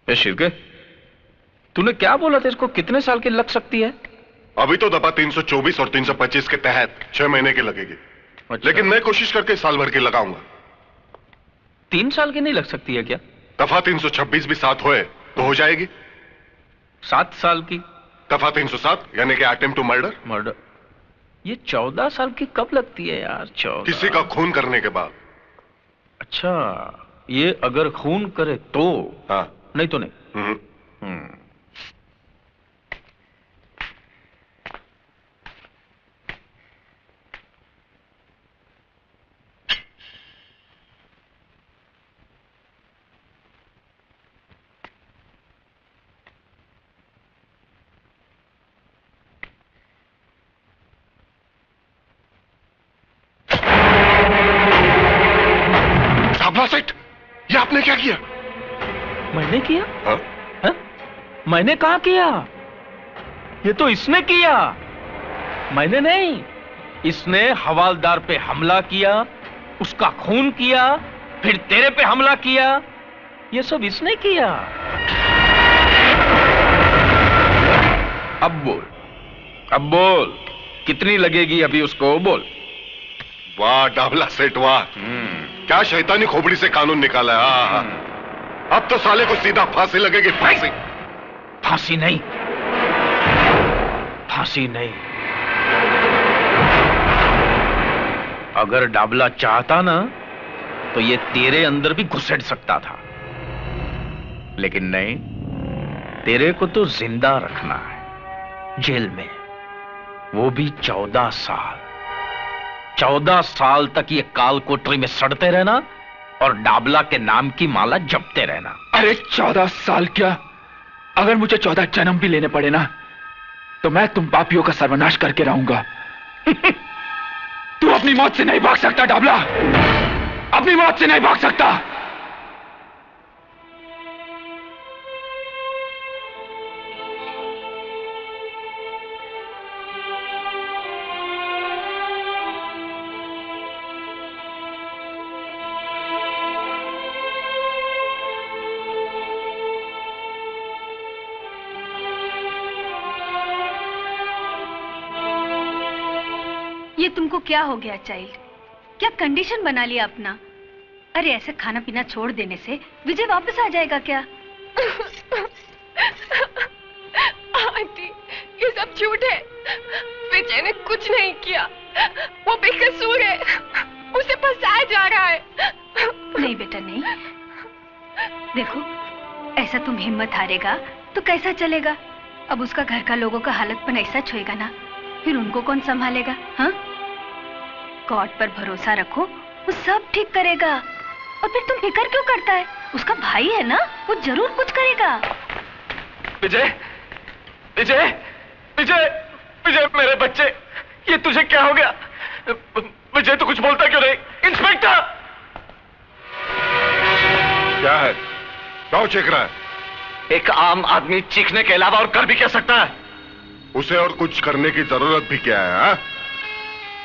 शिरके, तूने क्या बोला था? इसको कितने साल की लग सकती है? अभी तो दफा 324 और 325 के तहत 6 महीने की लगेगी। अच्छा। लेकिन मैं कोशिश करके साल भर की लगाऊंगा। 3 साल की नहीं लग सकती है क्या? दफा 326 भी 7 होए तो हो जाएगी। 7 साल की? दफा 307 यानी कि अटेम्प्ट टू मर्डर। ये 14 साल की कब लगती है यार? 14 किसी का खून करने के बाद। अच्छा, ये अगर खून करे तो? हाँ। नहीं तो नहीं। सेठ, ये आपने क्या किया? मैंने किया? हाँ? हा? मैंने कहा किया? ये तो इसने किया, मैंने नहीं। इसने हवालदार पे हमला किया, उसका खून किया, फिर तेरे पे हमला किया। ये सब इसने किया। अब बोल कितनी लगेगी अभी उसको? बोल। वाह डाबला सेठ वाह, क्या शैतानी खोपड़ी से कानून निकाला है। अब तो साले को सीधा फांसी लगेगी। फांसी? फांसी नहीं, फांसी नहीं। अगर डाबला चाहता ना तो ये तेरे अंदर भी घुसेड़ सकता था, लेकिन नहीं, तेरे को तो जिंदा रखना है जेल में, वो भी 14 साल। 14 साल तक ये काल कोठरी में सड़ते रहना और डाबला के नाम की माला जपते रहना। अरे 14 साल क्या, अगर मुझे 14 जन्म भी लेने पड़े ना तो मैं तुम पापियों का सर्वनाश करके रहूंगा। तू अपनी मौत से नहीं भाग सकता डाबला, अपनी मौत से नहीं भाग सकता। ये तुमको क्या हो गया चाइल्ड? क्या कंडीशन बना लिया अपना? अरे ऐसे खाना पीना छोड़ देने से विजय वापस आ जाएगा क्या? आंटी, ये सब झूठ है। विजय ने कुछ नहीं किया, वो बेकसूर है, उसे फंसाया जा रहा है। नहीं बेटा नहीं, देखो ऐसा तुम हिम्मत हारेगा तो कैसा चलेगा? अब उसका घर का लोगों का हालतपन ऐसा छुएगा ना, फिर उनको कौन संभालेगा? हाँ, गॉड पर भरोसा रखो, वो सब ठीक करेगा। और फिर तुम फिक्र क्यों करता है? उसका भाई है ना, वो जरूर कुछ करेगा। विजय, विजय, विजय, विजय, मेरे बच्चे, ये तुझे क्या हो गया? विजय तो कुछ बोलता क्यों नहीं? इंस्पेक्टर! क्या है? क्यों चीख रहा है? एक आम आदमी चीखने के अलावा और कर भी क्या सकता है? उसे और कुछ करने की जरूरत भी क्या है? हा?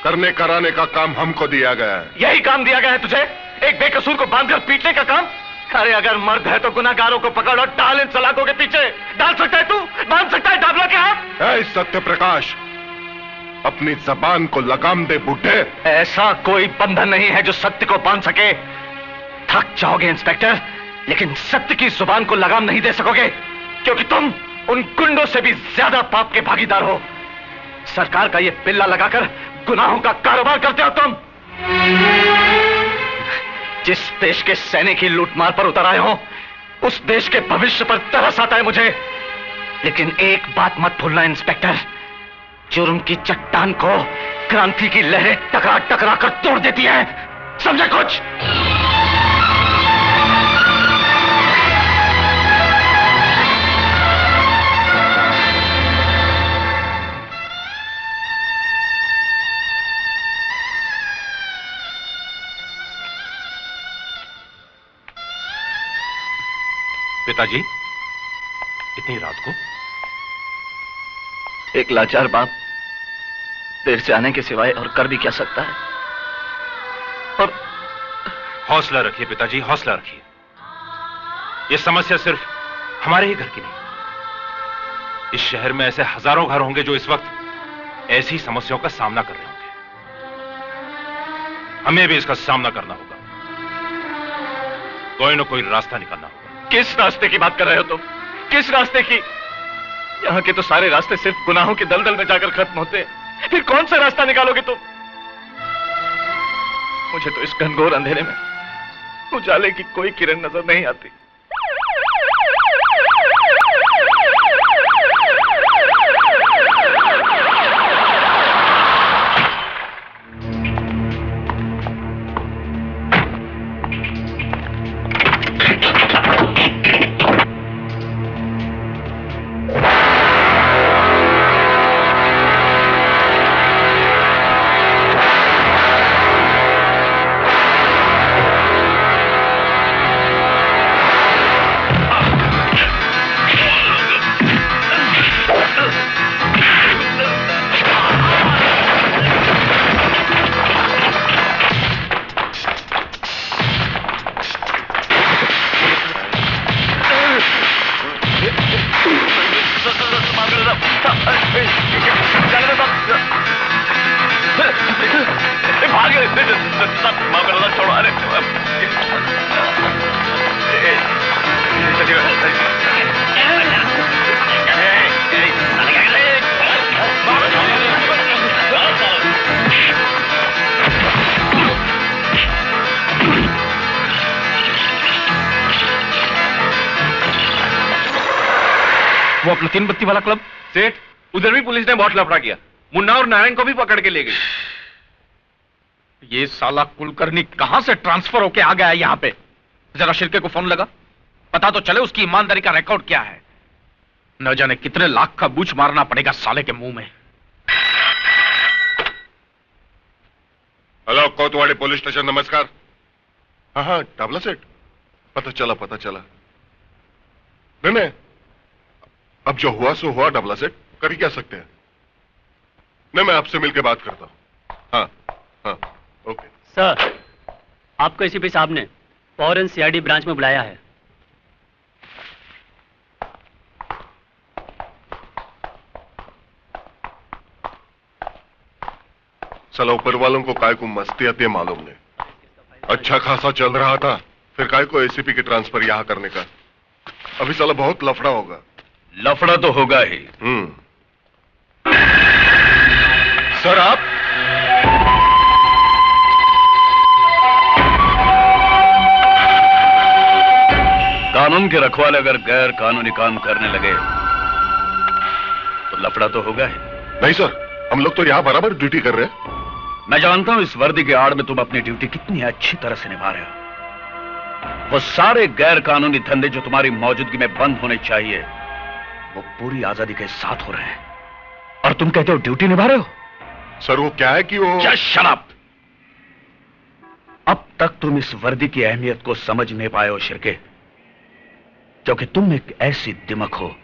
करने कराने का काम हमको दिया गया है। यही काम दिया गया है तुझे? एक बेकसूर को बांधकर पीटने का काम? अरे अगर मर्द है तो गुनाहगारों को पकड़ और डाल इन सलाखों के पीछे। डाल सकता है तू? बांध सकता है डाबला के हाथ? सत्य प्रकाश, अपनी जबान को लगाम दे बुड्ढे। ऐसा कोई बंधन नहीं है जो सत्य को बांध सके। थक जाओगे इंस्पेक्टर, लेकिन सत्य की जुबान को लगाम नहीं दे सकोगे, क्योंकि तुम उन गुंडों से भी ज्यादा पाप के भागीदार हो। सरकार का ये पिल्ला लगाकर गुनाहों का कारोबार करते हो तुम। जिस देश के सैनिक की लूटमार पर उतर आए हो, उस देश के भविष्य पर तरस आता है मुझे। लेकिन एक बात मत भूलना इंस्पेक्टर, जुर्म की चट्टान को क्रांति की लहरें टकरा टकरा कर तोड़ देती है। समझे कुछ? पिताजी, इतनी रात को? एक लाचार बाप देर से आने के सिवाय और कर भी क्या सकता है? और हौसला रखिए पिताजी, हौसला रखिए। यह समस्या सिर्फ हमारे ही घर की नहीं, इस शहर में ऐसे हजारों घर होंगे जो इस वक्त ऐसी समस्याओं का सामना कर रहे होंगे। हमें भी इसका सामना करना होगा, कोई ना कोई रास्ता निकालना होगा। किस रास्ते की बात कर रहे हो तुम? किस रास्ते की? यहाँ के तो सारे रास्ते सिर्फ गुनाहों के दलदल में जाकर खत्म होते हैं। फिर कौन सा रास्ता निकालोगे तुम? मुझे तो इस घनघोर अंधेरे में उजाले की कोई किरण नजर नहीं आती। वो अपना 3 बत्ती वाला क्लब? सेठ, उधर भी पुलिस ने बहुत लफड़ा किया। मुन्ना और नारायण को भी पकड़ के ले गई। ये साला कुलकर्णी कहां से ट्रांसफर होके आ गया है यहां पे? जरा शिर्के को फोन लगा, पता तो चले उसकी ईमानदारी का रिकॉर्ड क्या है। न जाने कितने लाख का बूच मारना पड़ेगा साले के मुंह में। हेलो, कोतवाड़ी पुलिस स्टेशन, नमस्कार। हाँ हाँ, डाबला सेठ, पता चला पता चला। नहीं, अब जो हुआ सो हुआ डाबला सेठ, कर ही क्या सकते हैं। नहीं, मैं आपसे मिलकर बात करता हूं। हाँ हाँ, ओके। सर, आपको एसीपी साहब ने फौरन सीआईडी ब्रांच में बुलाया है। साला ऊपर वालों को काय को मस्ती आती है मालूम नहीं। अच्छा खासा चल रहा था, फिर काय को एसीपी की ट्रांसफर यहां करने का। अभी साला बहुत लफड़ा होगा। लफड़ा तो होगा ही। सर आप कानून के रखवाले अगर गैर कानूनी काम करने लगे तो लफड़ा तो होगा ही। नहीं सर, हम लोग तो यहां बराबर ड्यूटी कर रहे हैं। मैं जानता हूं इस वर्दी के आड़ में तुम अपनी ड्यूटी कितनी अच्छी तरह से निभा रहे हो। वो सारे गैर कानूनी धंधे जो तुम्हारी मौजूदगी में बंद होने चाहिए वो पूरी आजादी के साथ हो रहे हैं, और तुम कहते हो ड्यूटी निभा रहे हो। सर वो क्या है कि वो शट अप। अब तक तुम इस वर्दी की अहमियत को समझ नहीं पाए हो शिर्के, क्योंकि तुम एक ऐसी दिमक हो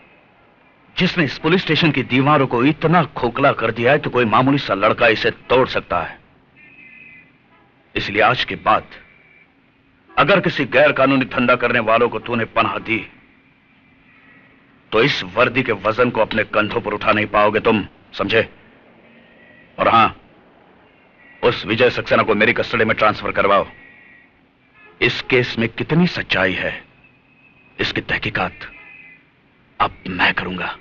जिसने इस पुलिस स्टेशन की दीवारों को इतना खोखला कर दिया है कि कोई मामूली सा लड़का इसे तोड़ सकता है। इसलिए आज के बाद अगर किसी गैर कानूनी धंधा करने वालों को तूने पनाह दी तो इस वर्दी के वजन को अपने कंधों पर उठा नहीं पाओगे तुम, समझे? और हां, उस विजय सक्सेना को मेरी कस्टडी में ट्रांसफर करवाओ। इस केस में कितनी सच्चाई है इसकी तहकीकात अब मैं करूंगा।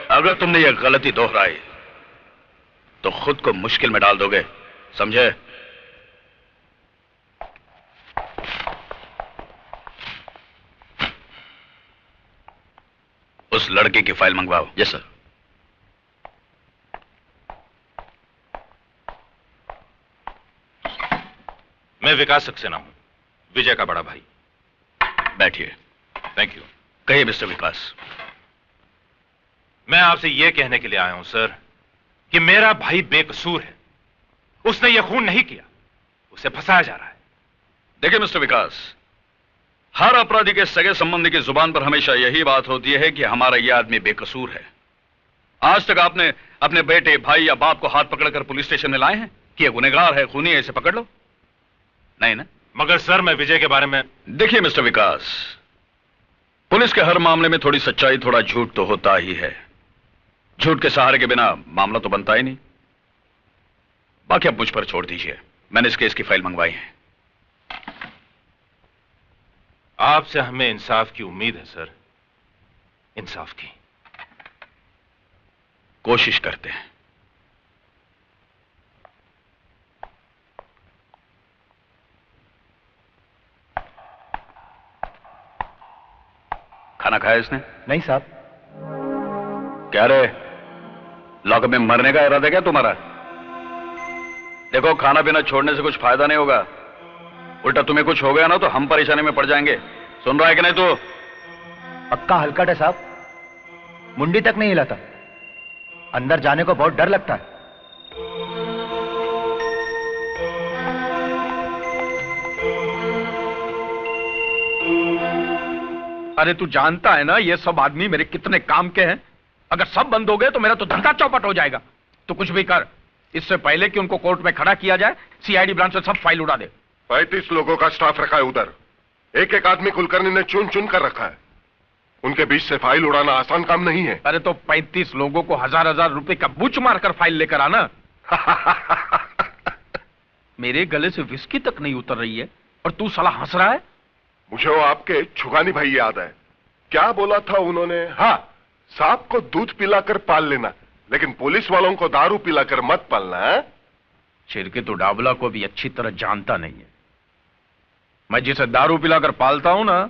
अगर तुमने यह गलती दोहराई तो खुद को मुश्किल में डाल दोगे, समझे? उस लड़के की फाइल मंगवाओ। Yes sir. मैं विकास सक्सेना हूं, विजय का बड़ा भाई। बैठिए। Thank you. कहिए मिस्टर विकास। मैं आपसे यह कहने के लिए आया हूं सर कि मेरा भाई बेकसूर है। उसने यह खून नहीं किया, उसे फंसाया जा रहा है। देखिए मिस्टर विकास, हर अपराधी के सगे संबंधी की जुबान पर हमेशा यही बात होती है कि हमारा यह आदमी बेकसूर है। आज तक आपने अपने बेटे, भाई या बाप को हाथ पकड़कर पुलिस स्टेशन में लाए हैं कि यह गुनहगार है, खूनी है, इसे पकड़ लो? नहीं ना? मगर सर मैं विजय के बारे में। देखिए मिस्टर विकास, पुलिस के हर मामले में थोड़ी सच्चाई, थोड़ा झूठ तो होता ही है। झूठ के सहारे के बिना मामला तो बनता ही नहीं। बाकी आप मुझ पर छोड़ दीजिए, मैंने इस केस की फाइल मंगवाई है। आपसे हमें इंसाफ की उम्मीद है सर, इंसाफ की। कोशिश करते हैं। खाना खाया इसने? नहीं साहब। क्या रे, लॉकअप में मरने का इरादा क्या तुम्हारा? देखो, खाना पीना छोड़ने से कुछ फायदा नहीं होगा, उल्टा तुम्हें कुछ हो गया ना तो हम परेशानी में पड़ जाएंगे। सुन रहा है कि नहीं तू? पक्का हलकट है साहब, मुंडी तक नहीं हिलाता। अंदर जाने को बहुत डर लगता है। अरे तू जानता है ना ये सब आदमी मेरे कितने काम के हैं। अगर सब बंद हो गए तो मेरा तो धंधा चौपट हो जाएगा। तो कुछ भी कर, इससे पहले कि उनको कोर्ट में खड़ा किया जाए, सीआईडी ब्रांच से सब फाइल उड़ा दे। 35 लोगों का स्टाफ रखा है उधर। एक एक आदमी कुलकर्णी ने चुन चुन कर रखा है। उनके बीच से फाइल उड़ाना आसान काम नहीं है। अरे तो 35 लोगों को हजार रुपए का बुच मारकर फाइल लेकर आना। मेरे गले से विस्की तक नहीं उतर रही है और तू साला हंस रहा है। मुझे वो आपके छुगानी भाई याद है। क्या बोला था उन्होंने? हाँ, सांप को दूध पिलाकर पाल लेना, लेकिन पुलिस वालों को दारू पिलाकर मत पालना। चिरके तो डाबला को भी अच्छी तरह जानता नहीं है। मैं जिसे दारू पिलाकर पालता हूं ना,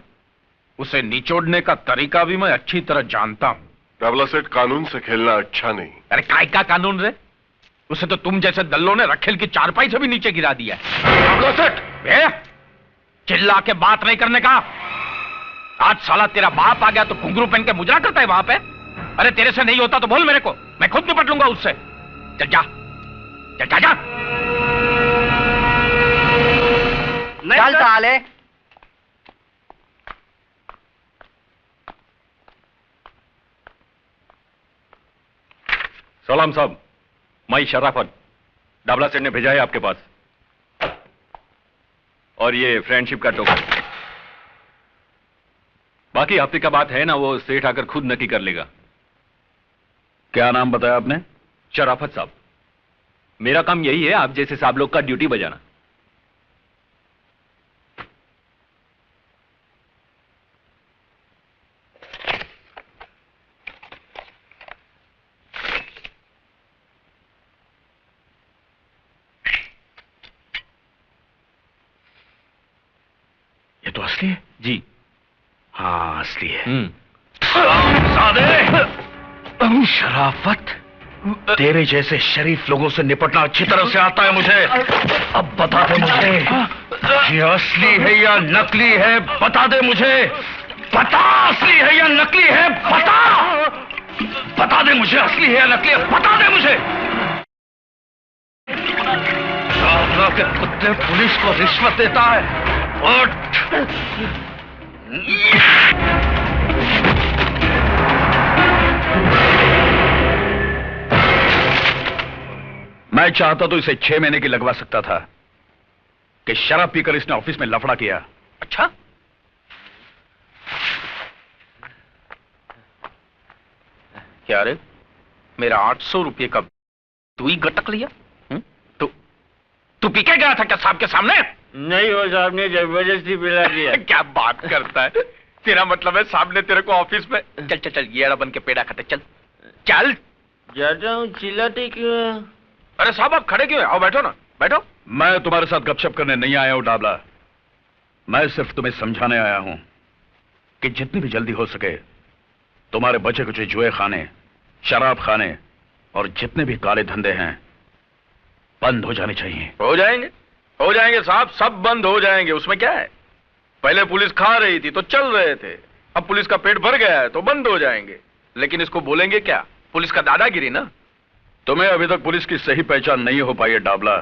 उसे निचोड़ने का तरीका भी मैं अच्छी तरह जानता हूं। डाबला सेठ, कानून से खेलना अच्छा नहीं। अरे काय का कानून रे? उसे तो तुम जैसे दल्लों ने रखेल की चारपाई से भी नीचे गिरा दिया है। डाबला सेठ, चिल्ला के बात नहीं करने का। आज साला तेरा बाप आ गया तो घुंघरू पहन के मुजरा करता है वहां पे। अरे तेरे से नहीं होता तो बोल मेरे को, मैं खुद निपट लूंगा उससे। चल जा, चल जा। चल साले। सलाम साहब, मैं शराफत, डाबला सेठ ने भेजा है आपके पास। और ये फ्रेंडशिप का टोकन। बाकी हफ्ते का बात है ना, वो सेठ आकर खुद नक्की कर लेगा। क्या नाम बताया आपने? शराफत साहब। मेरा काम यही है, आप जैसे साहब लोग का ड्यूटी बजाना। ये तो असली है जी। हाँ, असली है। शराफत, तेरे जैसे शरीफ लोगों से निपटना अच्छी तरह से आता है मुझे। अब बता दे मुझे, ये असली है या नकली है? बता दे मुझे, बता, असली है या नकली है? बता दे मुझे, असली है या नकली है? बता दे मुझे। डाबला के कुत्ते पुलिस को रिश्वत देता है। उठ। मैं चाहता तो इसे 6 महीने की लगवा सकता था कि शराब पीकर इसने ऑफिस में लफड़ा किया। अच्छा, क्या रे, मेरा 800 रुपये का तू ही गटक लिया? तू पी के गया था क्या साहब के सामने? नहीं, वो साहब ने जबरदस्ती पिला दिया। क्या बात करता है? तेरा मतलब है साहब ने तेरे को ऑफिस में? चल चल चल, येड़ा बन के पेड़ा खाते। चल चल। जाता हूँ, चिल्लाते क्यों? अरे साहब आप खड़े क्यों हैं? आओ बैठो ना, बैठो। मैं तुम्हारे साथ गपशप करने नहीं आया हूं डाबला। मैं सिर्फ तुम्हें समझाने आया हूं कि जितनी भी जल्दी हो सके तुम्हारे बचे कुचे जुए खाने, शराब खाने और जितने भी काले धंधे हैं बंद हो जाने चाहिए। हो जाएंगे साहब, सब बंद हो जाएंगे। उसमें क्या है? पहले पुलिस खा रही थी तो चल रहे थे, अब पुलिस का पेट भर गया है तो बंद हो जाएंगे। लेकिन इसको बोलेंगे क्या? पुलिस का दादागिरी ना। तुम्हें अभी तक पुलिस की सही पहचान नहीं हो पाई है डाबला।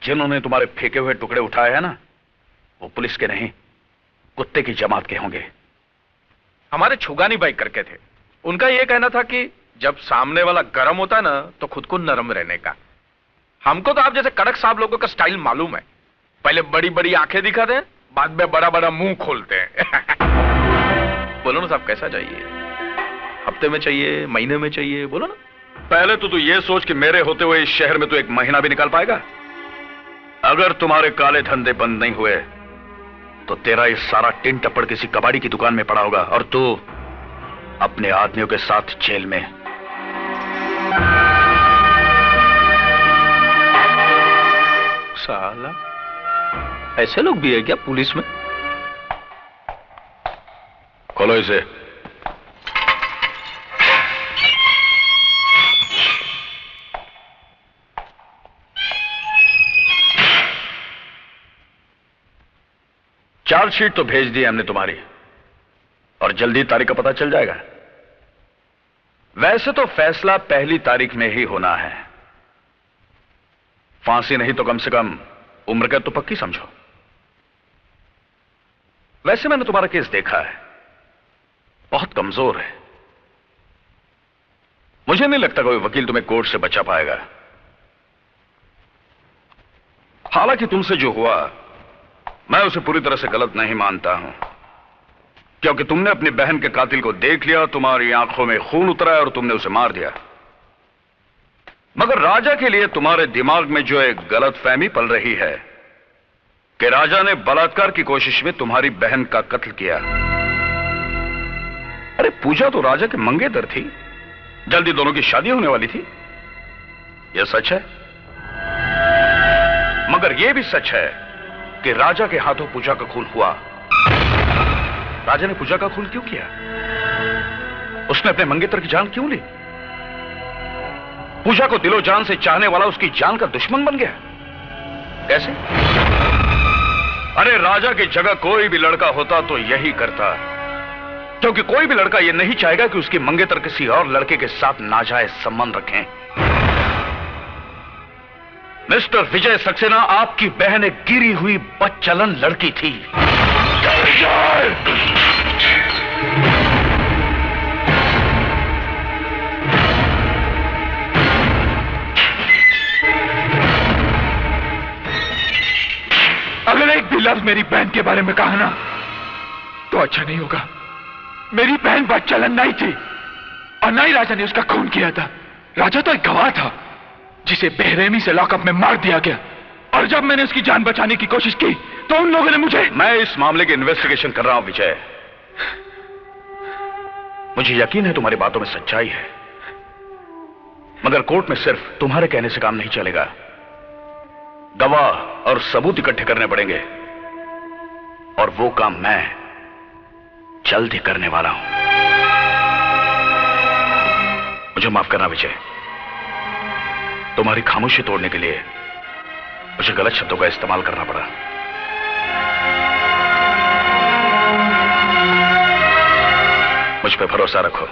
जिन्होंने तुम्हारे फेंके हुए टुकड़े उठाए हैं ना, वो पुलिस के नहीं, कुत्ते की जमात के होंगे। हमारे छुगानी बाई करके थे, उनका यह कहना था कि जब सामने वाला गर्म होता है ना तो खुद को नरम रहने का। हमको तो आप जैसे कड़क साहब लोगों का स्टाइल मालूम है। पहले बड़ी बड़ी आंखें दिखाते हैं, बाद में बड़ा बड़ा मुंह खोलते हैं। बोलो ना साहब, कैसा चाहिए? हफ्ते में चाहिए, महीने में चाहिए? बोलो ना। पहले तो तू ये सोच कि मेरे होते हुए इस शहर में तू एक महीना भी निकाल पाएगा? अगर तुम्हारे काले धंधे बंद नहीं हुए तो तेरा ये सारा टिन टप्पड़ किसी कबाड़ी की दुकान में पड़ा होगा और तू अपने आदमियों के साथ जेल में। साला, ऐसे लोग भी है क्या पुलिस में? खोलो इसे। चार्जशीट तो भेज दी हमने तुम्हारी और जल्दी तारीख का पता चल जाएगा। वैसे तो फैसला पहली तारीख में ही होना है। फांसी नहीं तो कम से कम उम्र कैद तो पक्की समझो। वैसे मैंने तुम्हारा केस देखा है, बहुत कमजोर है। मुझे नहीं लगता कोई वकील तुम्हें कोर्ट से बचा पाएगा। हालांकि तुमसे जो हुआ मैं उसे पूरी तरह से गलत नहीं मानता हूं, क्योंकि तुमने अपनी बहन के कातिल को देख लिया, तुम्हारी आंखों में खून उतरा और तुमने उसे मार दिया। मगर राजा के लिए तुम्हारे दिमाग में जो एक गलतफहमी पल रही है कि राजा ने बलात्कार की कोशिश में तुम्हारी बहन का कत्ल किया। अरे पूजा तो राजा के मंगेतर थी, जल्दी दोनों की शादी होने वाली थी। यह सच है, मगर यह भी सच है कि राजा के हाथों पूजा का खून हुआ। राजा ने पूजा का खून क्यों किया? उसने अपने मंगेतर की जान क्यों ली? पूजा को दिलो जान से चाहने वाला उसकी जान का दुश्मन बन गया। कैसे? अरे राजा की जगह कोई भी लड़का होता तो यही करता, क्योंकि कोई भी लड़का यह नहीं चाहेगा कि उसकी मंगेतर किसी और लड़के के साथ नाजायज संबंध रखें। मिस्टर विजय सक्सेना, आपकी बहन एक गिरी हुई बदचलन लड़की थी। अगर एक भी लफ्ज मेरी बहन के बारे में कहा ना तो अच्छा नहीं होगा। मेरी बहन बदचलन नहीं थी और ना ही राजा ने उसका खून किया था। राजा तो एक गवाह था जिसे बेरहमी से लॉकअप में मार दिया गया, और जब मैंने उसकी जान बचाने की कोशिश की तो उन लोगों ने मुझे। मैं इस मामले की इन्वेस्टिगेशन कर रहा हूं विजय। मुझे यकीन है तुम्हारी बातों में सच्चाई है, मगर कोर्ट में सिर्फ तुम्हारे कहने से काम नहीं चलेगा। गवाह और सबूत इकट्ठे करने पड़ेंगे, और वो काम मैं जल्द ही करने वाला हूं। मुझे माफ करना विजय, तुम्हारी खामोशी तोड़ने के लिए मुझे गलत शब्दों का इस्तेमाल करना पड़ा। मुझ पे भरोसा रखो,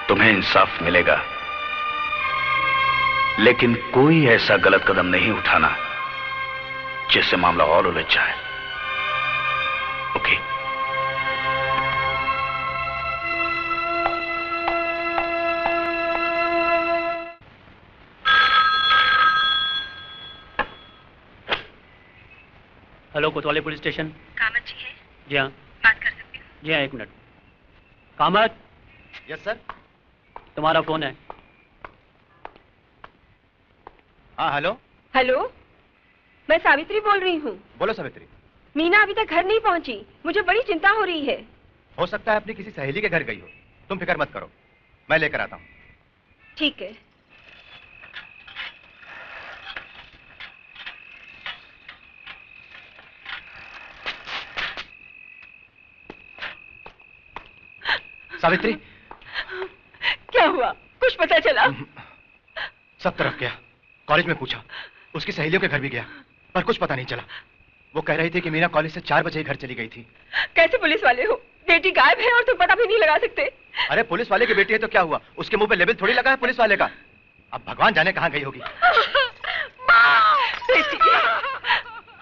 तुम्हें इंसाफ मिलेगा, लेकिन कोई ऐसा गलत कदम नहीं उठाना जिससे मामला और उलझ जाए। ओके? हेलो, कोतवाली पुलिस स्टेशन। कामत जी है? जी हाँ। बात कर सकती हूँ? जी हाँ, एक मिनट। कामत। Yes sir. तुम्हारा फोन है। हाँ हेलो। हेलो, मैं सावित्री बोल रही हूँ। बोलो सावित्री। मीना अभी तक घर नहीं पहुँची, मुझे बड़ी चिंता हो रही है। हो सकता है अपनी किसी सहेली के घर गई हो, तुम फिक्र मत करो, मैं लेकर आता हूँ। ठीक है। सावित्री, क्या हुआ? कुछ पता चला? सब तरफ गया, कॉलेज में पूछा, उसकी सहेलियों के घर भी गया, पर कुछ पता नहीं चला। वो कह रही थी कि मीना कॉलेज से 4 बजे ही घर चली गई थी। कैसे पुलिस वाले हो? बेटी गायब है और तुम पता भी नहीं लगा सकते? अरे पुलिस वाले की बेटी है तो क्या हुआ, उसके मुंह पे लेबल थोड़ी लगा है पुलिस वाले का। अब भगवान जाने कहाँ गई होगी। बेटी,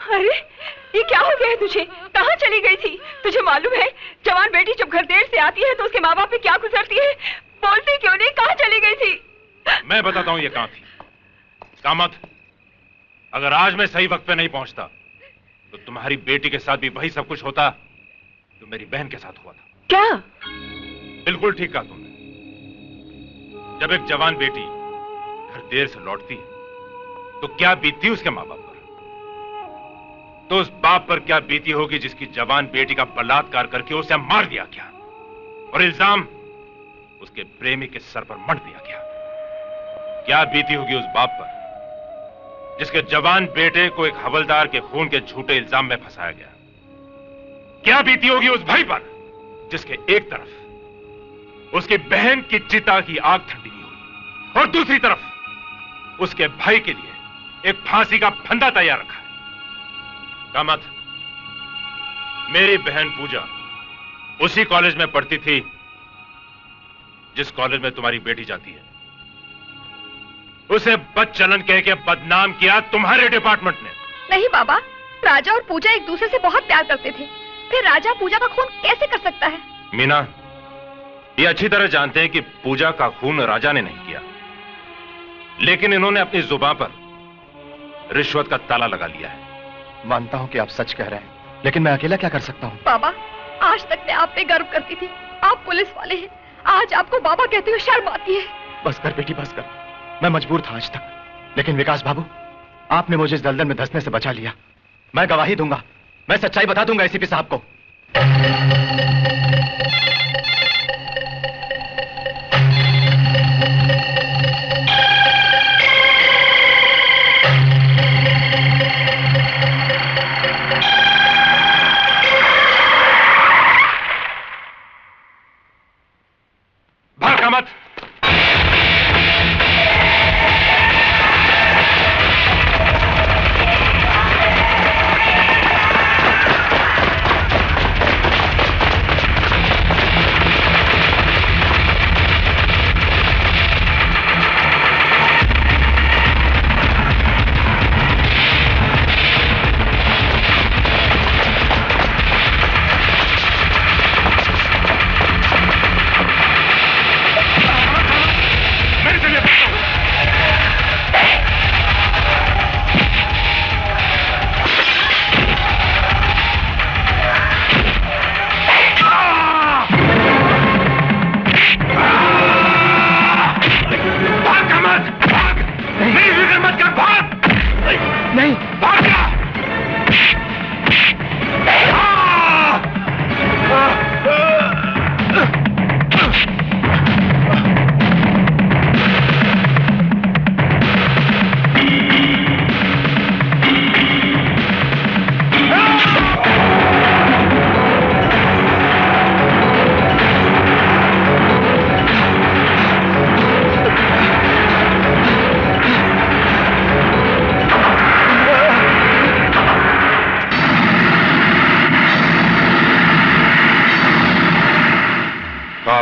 अरे ये क्या हो गया है तुझे? कहाँ चली गई थी? तुझे मालूम है जवान बेटी जब घर देर से आती है तो उसके माँ बाप पे क्या गुजरती है? बोलती क्यों नहीं? कहाँ चली गई थी? मैं बताता हूँ ये कहाँ थी। कामत, अगर आज मैं सही वक्त पे नहीं पहुंचता तो तुम्हारी बेटी के साथ भी वही सब कुछ होता जो मेरी बहन के साथ हुआ था। क्या? बिल्कुल ठीक कहा तुमने। जब एक जवान बेटी घर देर से लौटती है तो क्या बीतती उसके माँ बाप पर, तो उस बाप पर क्या बीती होगी जिसकी जवान बेटी का बलात्कार करके उसे मार दिया गया और इल्जाम उसके प्रेमी के सर पर मढ़ दिया गया। क्या बीती होगी उस बाप पर जिसके जवान बेटे को एक हवलदार के खून के झूठे इल्जाम में फंसाया गया। क्या बीती होगी उस भाई पर जिसके एक तरफ उसकी बहन की चिता की आग ठंडी हुई और दूसरी तरफ उसके भाई के लिए एक फांसी का फंदा तैयार रखा है। कामत, मेरी बहन पूजा उसी कॉलेज में पढ़ती थी जिस कॉलेज में तुम्हारी बेटी जाती है। उसे बदचलन कह के बदनाम किया तुम्हारे डिपार्टमेंट ने। नहीं बाबा, राजा और पूजा एक दूसरे से बहुत प्यार करते थे, फिर राजा पूजा का खून कैसे कर सकता है? मीना, ये अच्छी तरह जानते हैं कि पूजा का खून राजा ने नहीं किया, लेकिन इन्होंने अपनी जुबान पर रिश्वत का ताला लगा लिया है। मानता हूं कि आप सच कह रहे हैं, लेकिन मैं अकेला क्या कर सकता हूं? बाबा, आज तक मैं आप पे गर्व करती थी। आप पुलिस वाले हैं, आज आपको बाबा कहते हुए शर्म आती है। बस कर बेटी, बस कर। मैं मजबूर था आज तक, लेकिन विकास बाबू, आपने मुझे इस दलदल में धंसने से बचा लिया। मैं गवाही दूंगा, मैं सच्चाई बता दूंगा एसीपी साहब को। भागा मत।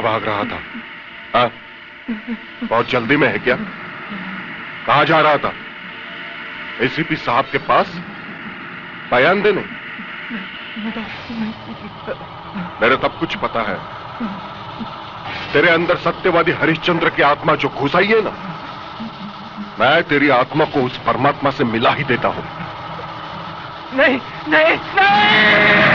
भाग रहा था? हाँ? बहुत जल्दी में है क्या? कहां जा रहा था? एसीपी साहब के पास बयान देने? मेरे सब कुछ पता है। तेरे अंदर सत्यवादी हरिश्चंद्र की आत्मा जो घुस आई है ना, मैं तेरी आत्मा को उस परमात्मा से मिला ही देता हूं। नहीं नहीं नहीं।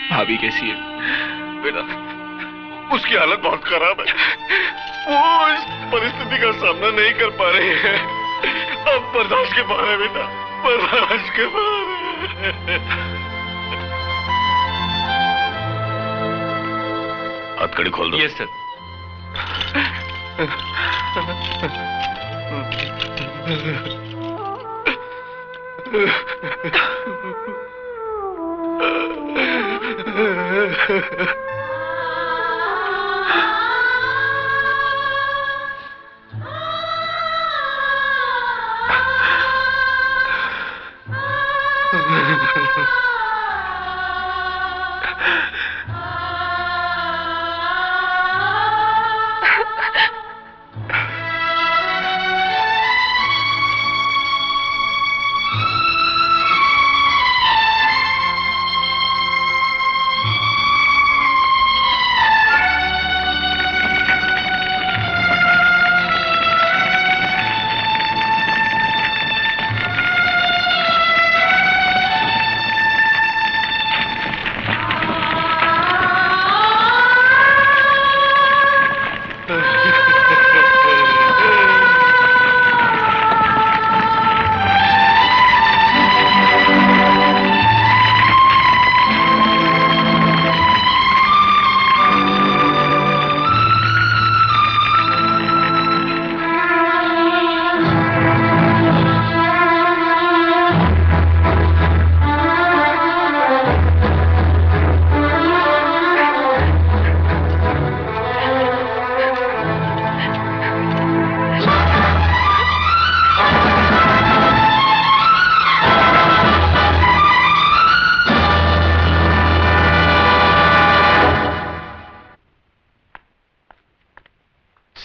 भाभी कैसी है? बेटा, उसकी हालत बहुत खराब है। वो इस परिस्थिति का सामना नहीं कर पा रही है। अब बर्दाश्त के बाहर है बेटा, बर्दाश्त के बाहर है। हथकड़ी खोल दो। Yes sir.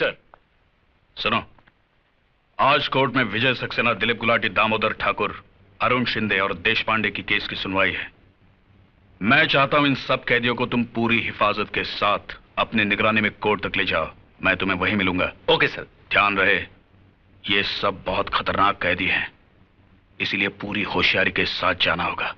सर। सुनो, आज कोर्ट में विजय सक्सेना, दिलीप गुलाटी, दामोदर ठाकुर, अरुण शिंदे और देश पांडे की केस की सुनवाई है। मैं चाहता हूं इन सब कैदियों को तुम पूरी हिफाजत के साथ अपनी निगरानी में कोर्ट तक ले जाओ। मैं तुम्हें वहीं मिलूंगा। Okay sir. ध्यान रहे, ये सब बहुत खतरनाक कैदी हैं, इसीलिए पूरी होशियारी के साथ जाना होगा।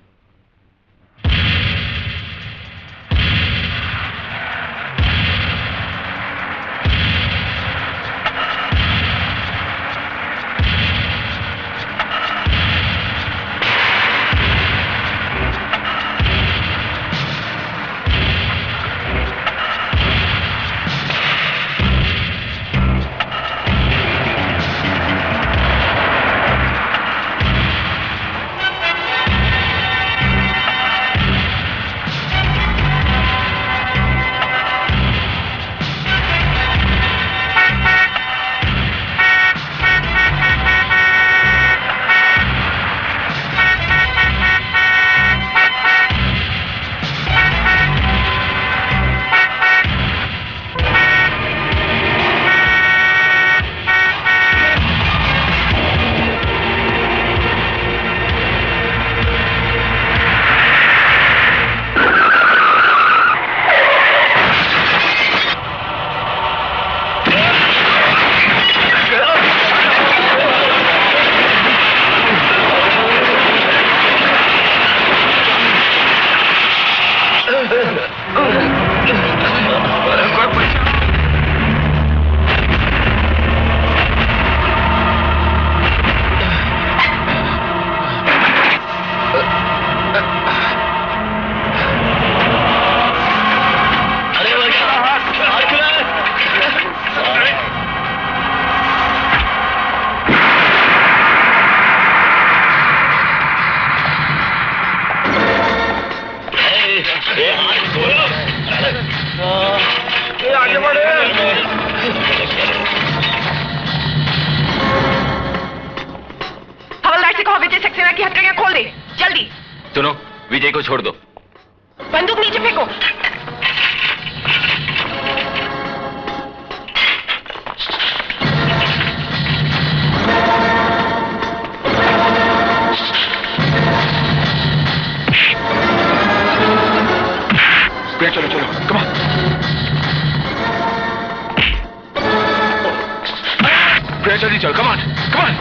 हवलदार से कहो विजय सक्सेना की हथकड़ियां खोल दे, जल्दी। सुनो, विजय को छोड़ दो। बंदूक नीचे फेंको। चलो चलो, कम ऑन। जल्दी चलो, come on, come on.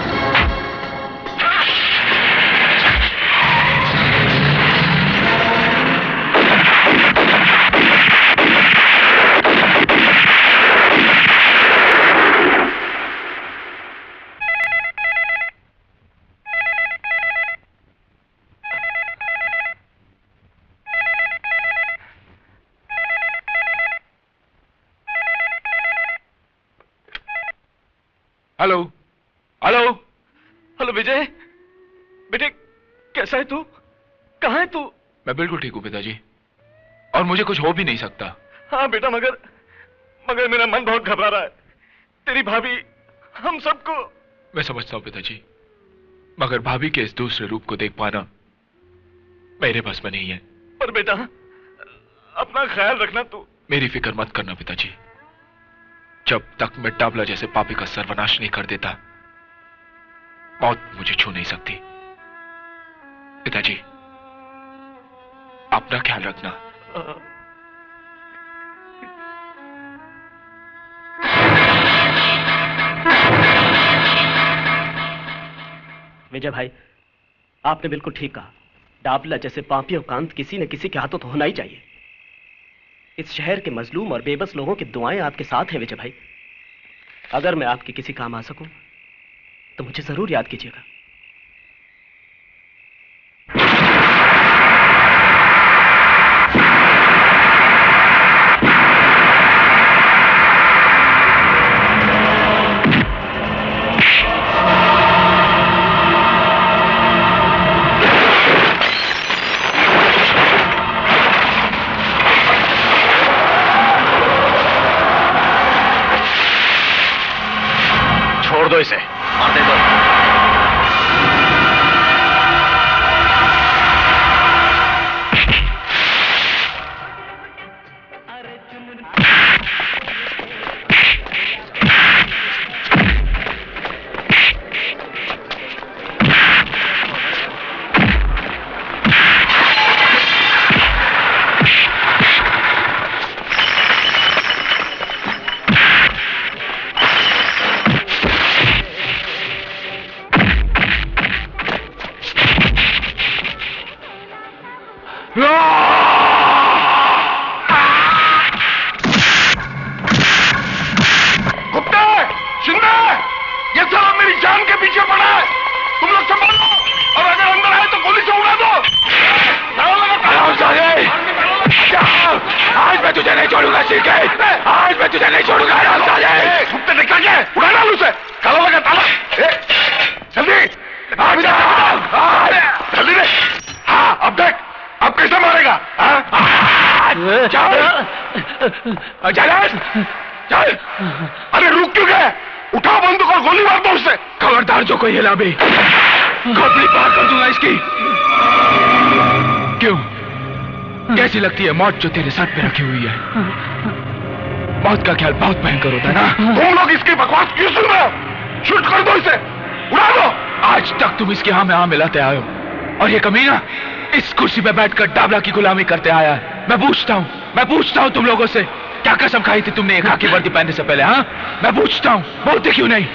Hello hello hello Vijay, बेटे कैसा है तू? कहाँ है तू? मैं बिल्कुल ठीक हूँ पिताजी, और मुझे कुछ हो भी नहीं सकता। हाँ बेटा, मगर मेरा मन बहुत घबरा रहा है। तेरी भाभी हम सबको। मैं समझता हूँ पिताजी, मगर भाभी के इस दूसरे रूप को देख पाना मेरे बस में नहीं है। पर बेटा अपना ख्याल रखना तू। मेरी फिक्र मत करना पिताजी, जब तक मैं डाबला जैसे पापी का सर्वनाश नहीं कर देता, मौत मुझे छू नहीं सकती। पिताजी अपना ख्याल रखना। विजय भाई, आपने बिल्कुल ठीक कहा। डाबला जैसे पापियों का अंत किसी न किसी के हाथों तो होना ही चाहिए। इस शहर के मजलूम और बेबस लोगों की दुआएं आपके साथ हैं विजय भाई। अगर मैं आपके किसी काम आ सकूं तो मुझे जरूर याद कीजिएगा। छोड़ दो इसे, मारने दो। कान के पीछे पड़ा है। तुम लोग संभालो और अगर अंदर आए तो गोली से उड़ा दो। आज मैं तुझे नहीं छोड़ूंगा शिरके, आज मैं तुझे नहीं छोड़ूंगा। कुत्ते निकल गए, उड़ा डाल उसे। ताला लगा, ताला। जल्दी जल्दी दे। हाँ अब देख, अब कैसे मारेगा? चल। अरे रुक क्यों गए? उठा बंदूक और गोली मार दो उससे। खबरदार जो कोई हिला भी, खोपड़ी पार कर दूंगा इसकी। क्यों, कैसी लगती है मौत जो तेरे सर पे रखी हुई है? मौत का ख्याल बहुत भयंकर होता है ना? तुम लोग इसकी बकवास क्यों सुन रहे हो? शूट कर दो इसे, उड़ा दो। आज तक तुम इसके हाँ में हाँ मिलाते आए हो, और ये कमीना इस कुर्सी पे बैठकर डाबला की गुलामी करते आया है। मैं पूछता हूँ तुम लोगों से, क्या कसम खाई थी तुमने एक खाकी वर्दी पहनने से पहले? हाँ, मैं पूछता हूँ, बोलते क्यों नहीं?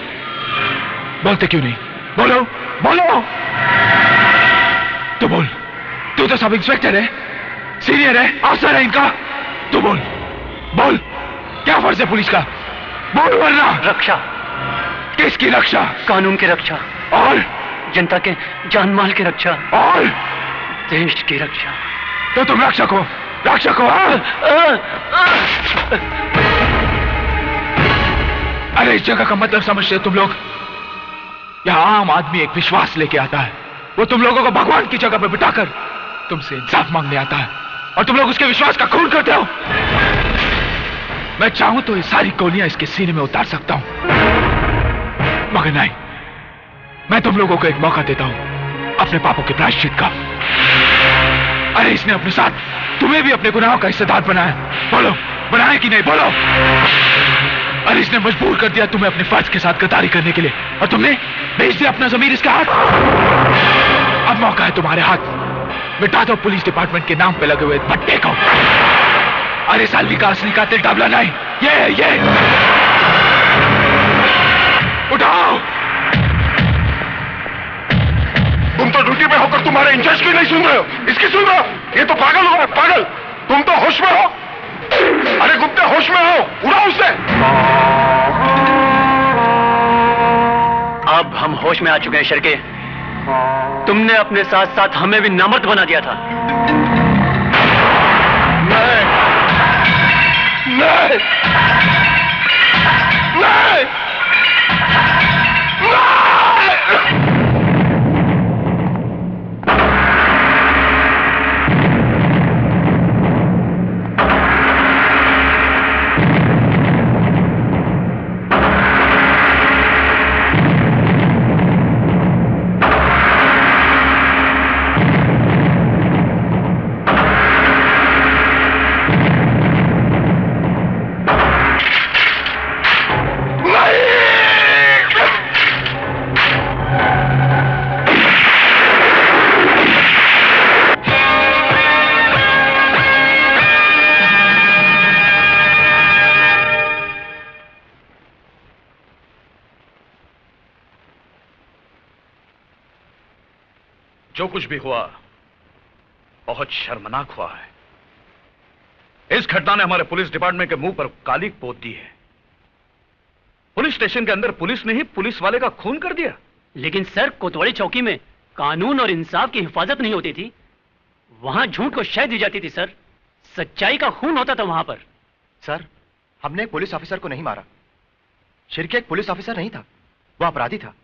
बोलो। तो बोल, तू तो सब इंस्पेक्टर है, सीनियर है, अफसर है इनका। तू बोल, क्या फर्ज है पुलिस का? बोल वरना। रक्षा। किसकी रक्षा? कानून की रक्षा। और जनता के जान माल की रक्षा। और देश की रक्षा। तो तुम रक्षक हो। अरे इस जगह का मतलब समझते हो तुम लोग? यहाँ आम आदमी एक विश्वास लेके आता है, वो तुम लोगों को भगवान की जगह पे बिठाकर तुमसे इंसाफ मांगने आता है, और तुम लोग उसके विश्वास का खून करते हो। मैं चाहूं तो ये सारी गोलियां इसके सीने में उतार सकता हूं, मगर नहीं, मैं तुम लोगों को एक मौका देता हूं अपने पापों के प्रायश्चित का। अरे इसने अपने साथ तुम्हें भी अपने गुनाहों का हिस्सेदार बनाया। बोलो, बनाया कि नहीं? बोलो। अरे इसने मजबूर कर दिया तुम्हें अपने फर्ज के साथ गद्दारी करने के लिए, और तुमने भेज दिया अपना ज़मीर इसके हाथ। अब मौका है तुम्हारे हाथ, मिटा दो पुलिस डिपार्टमेंट के नाम पे लगे हुए पट्टे को। अरे सालवी का असली कातिल डाबला नहीं, ये उठाओ। तुम तो ड्यूटी पे होकर तुम्हारे इंचार्ज की नहीं सुन रहे हो, इसकी सुन रहे हो? ये तो पागल हो, पागल। तुम तो होश में हो। अरे गुप्ते, होश में हो, उड़ाओ उसे। अब हम होश में आ चुके हैं शिरके। तुमने अपने साथ साथ हमें भी नामर्द बना दिया था। नहीं। जो कुछ भी हुआ बहुत शर्मनाक हुआ है। इस घटना ने हमारे पुलिस डिपार्टमेंट के मुंह पर काली पोत दी है। पुलिस स्टेशन के अंदर पुलिस ने ही पुलिस वाले का खून कर दिया। लेकिन सर, कोतवाली चौकी में कानून और इंसाफ की हिफाजत नहीं होती थी, वहां झूठ को शह दी जाती थी सर। सच्चाई का खून होता था वहां पर। सर, हमने एक पुलिस ऑफिसर को नहीं मारा। शिरके एक पुलिस ऑफिसर नहीं था, वो अपराधी था।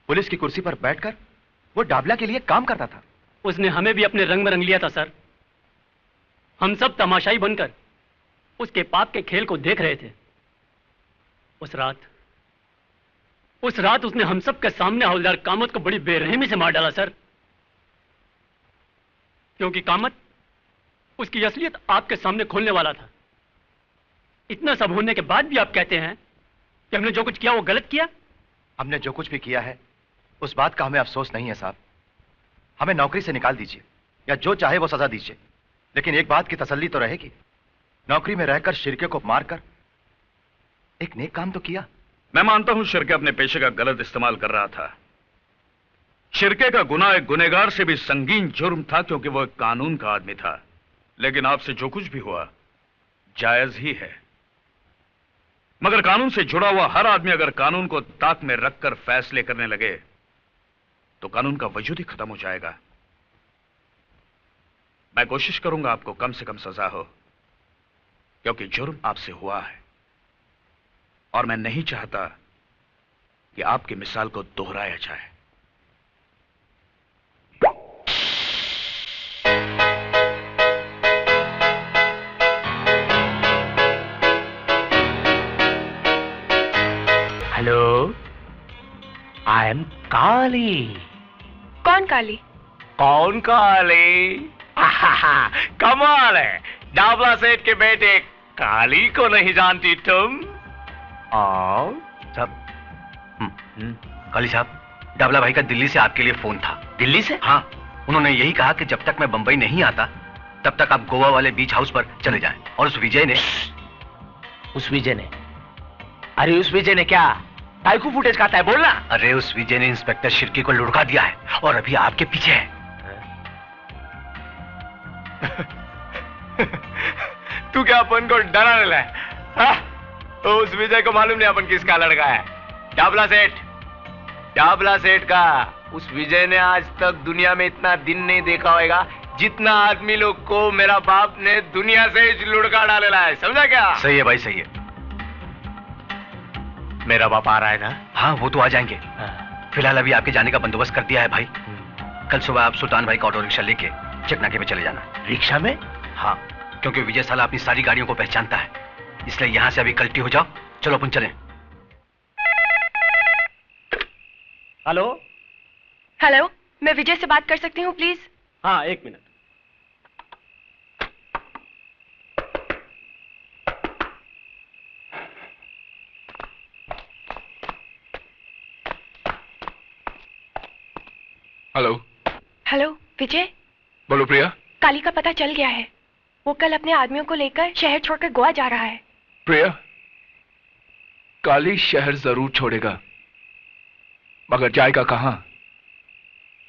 पुलिस की कुर्सी पर बैठकर वो डाबला के लिए काम करता था। उसने हमें भी अपने रंग में रंग लिया था सर। हम सब तमाशाई बनकर उसके पाप के खेल को देख रहे थे। उस रात उसने हम सब के सामने हवलदार कामत को बड़ी बेरहमी से मार डाला सर। क्योंकि कामत उसकी असलियत आपके सामने खोलने वाला था। इतना सब होने के बाद भी आप कहते हैं कि हमने जो कुछ किया वो गलत किया। हमने जो कुछ भी किया है उस बात का हमें अफसोस नहीं है साहब। हमें नौकरी से निकाल दीजिए या जो चाहे वो सजा दीजिए, लेकिन एक बात की तसल्ली तो रहेगी, नौकरी में रहकर शिरके को मारकर एक नेक काम तो किया। मैं मानता हूं शिरके अपने पेशे का गलत इस्तेमाल कर रहा था। शिरके का गुनाह एक गुनहगार से भी संगीन जुर्म था, क्योंकि वो एक कानून का आदमी था। लेकिन आपसे जो कुछ भी हुआ जायज ही है। मगर कानून से जुड़ा हुआ हर आदमी अगर कानून को ताक में रखकर फैसले करने लगे तो कानून का वजूद ही खत्म हो जाएगा। मैं कोशिश करूंगा आपको कम से कम सजा हो, क्योंकि जुर्म आपसे हुआ है और मैं नहीं चाहता कि आपकी मिसाल को दोहराया जाए। हेलो, आई एम काली। कौन काली? कौन काली? कमाल है, डाबला सेठ के बेटे काली को नहीं जानती तुम? आओ सब। काली साहब, डाबला भाई का दिल्ली से आपके लिए फोन था। दिल्ली से? हाँ, उन्होंने यही कहा कि जब तक मैं बंबई नहीं आता तब तक आप गोवा वाले बीच हाउस पर चले जाएं। और उस विजय ने अरे उस विजय ने क्या टाइकू फुटेज खाता है, बोलना। अरे उस विजय ने इंस्पेक्टर शिर्की को लुढ़का दिया है और अभी आपके पीछे है। तू क्या अपन को डराने लगा? तो उस विजय को मालूम नहीं अपन किसका लड़का है। डाबला सेठ का उस विजय ने आज तक दुनिया में इतना दिन नहीं देखा होगा जितना आदमी लोग को मेरा बाप ने दुनिया से लुढ़का डालेला है, समझा क्या? सही है भाई, सही है। मेरा बाप आ रहा है ना? हाँ, वो तो आ जाएंगे। फिलहाल अभी आपके जाने का बंदोबस्त कर दिया है भाई। कल सुबह आप सुल्तान भाई का ऑटो रिक्शा लेके चकनाके पे चले जाना। रिक्शा में? हाँ, क्योंकि विजय साला अपनी सारी गाड़ियों को पहचानता है, इसलिए यहां से अभी कल्टी हो जाओ। चलो अपन चलें। हेलो हेलो, मैं विजय से बात कर सकती हूँ प्लीज? हाँ, एक मिनट। हेलो। हेलो विजय। बोलो प्रिया। काली का पता चल गया है, वो कल अपने आदमियों को लेकर शहर छोड़कर गोवा जा रहा है। प्रिया, काली शहर जरूर छोड़ेगा, मगर जाएगा कहां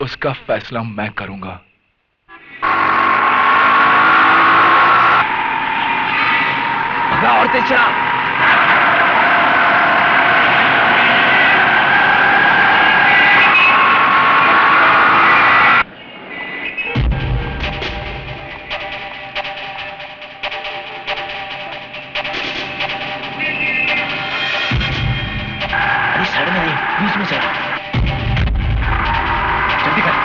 उसका फैसला मैं करूंगा। और तेज चला। बीच में चला, जल्दी कर।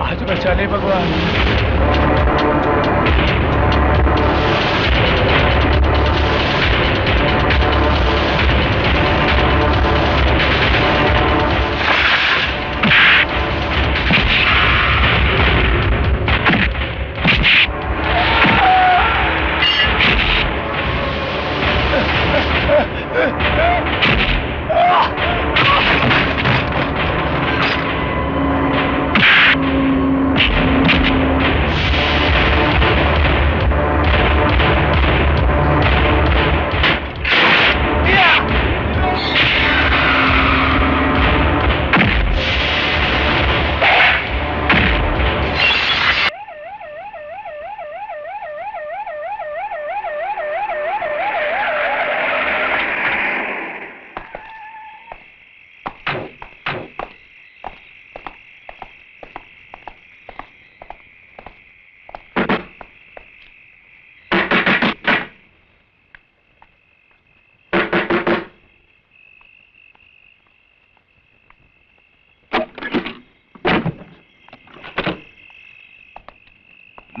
आज बचा ले भगवान।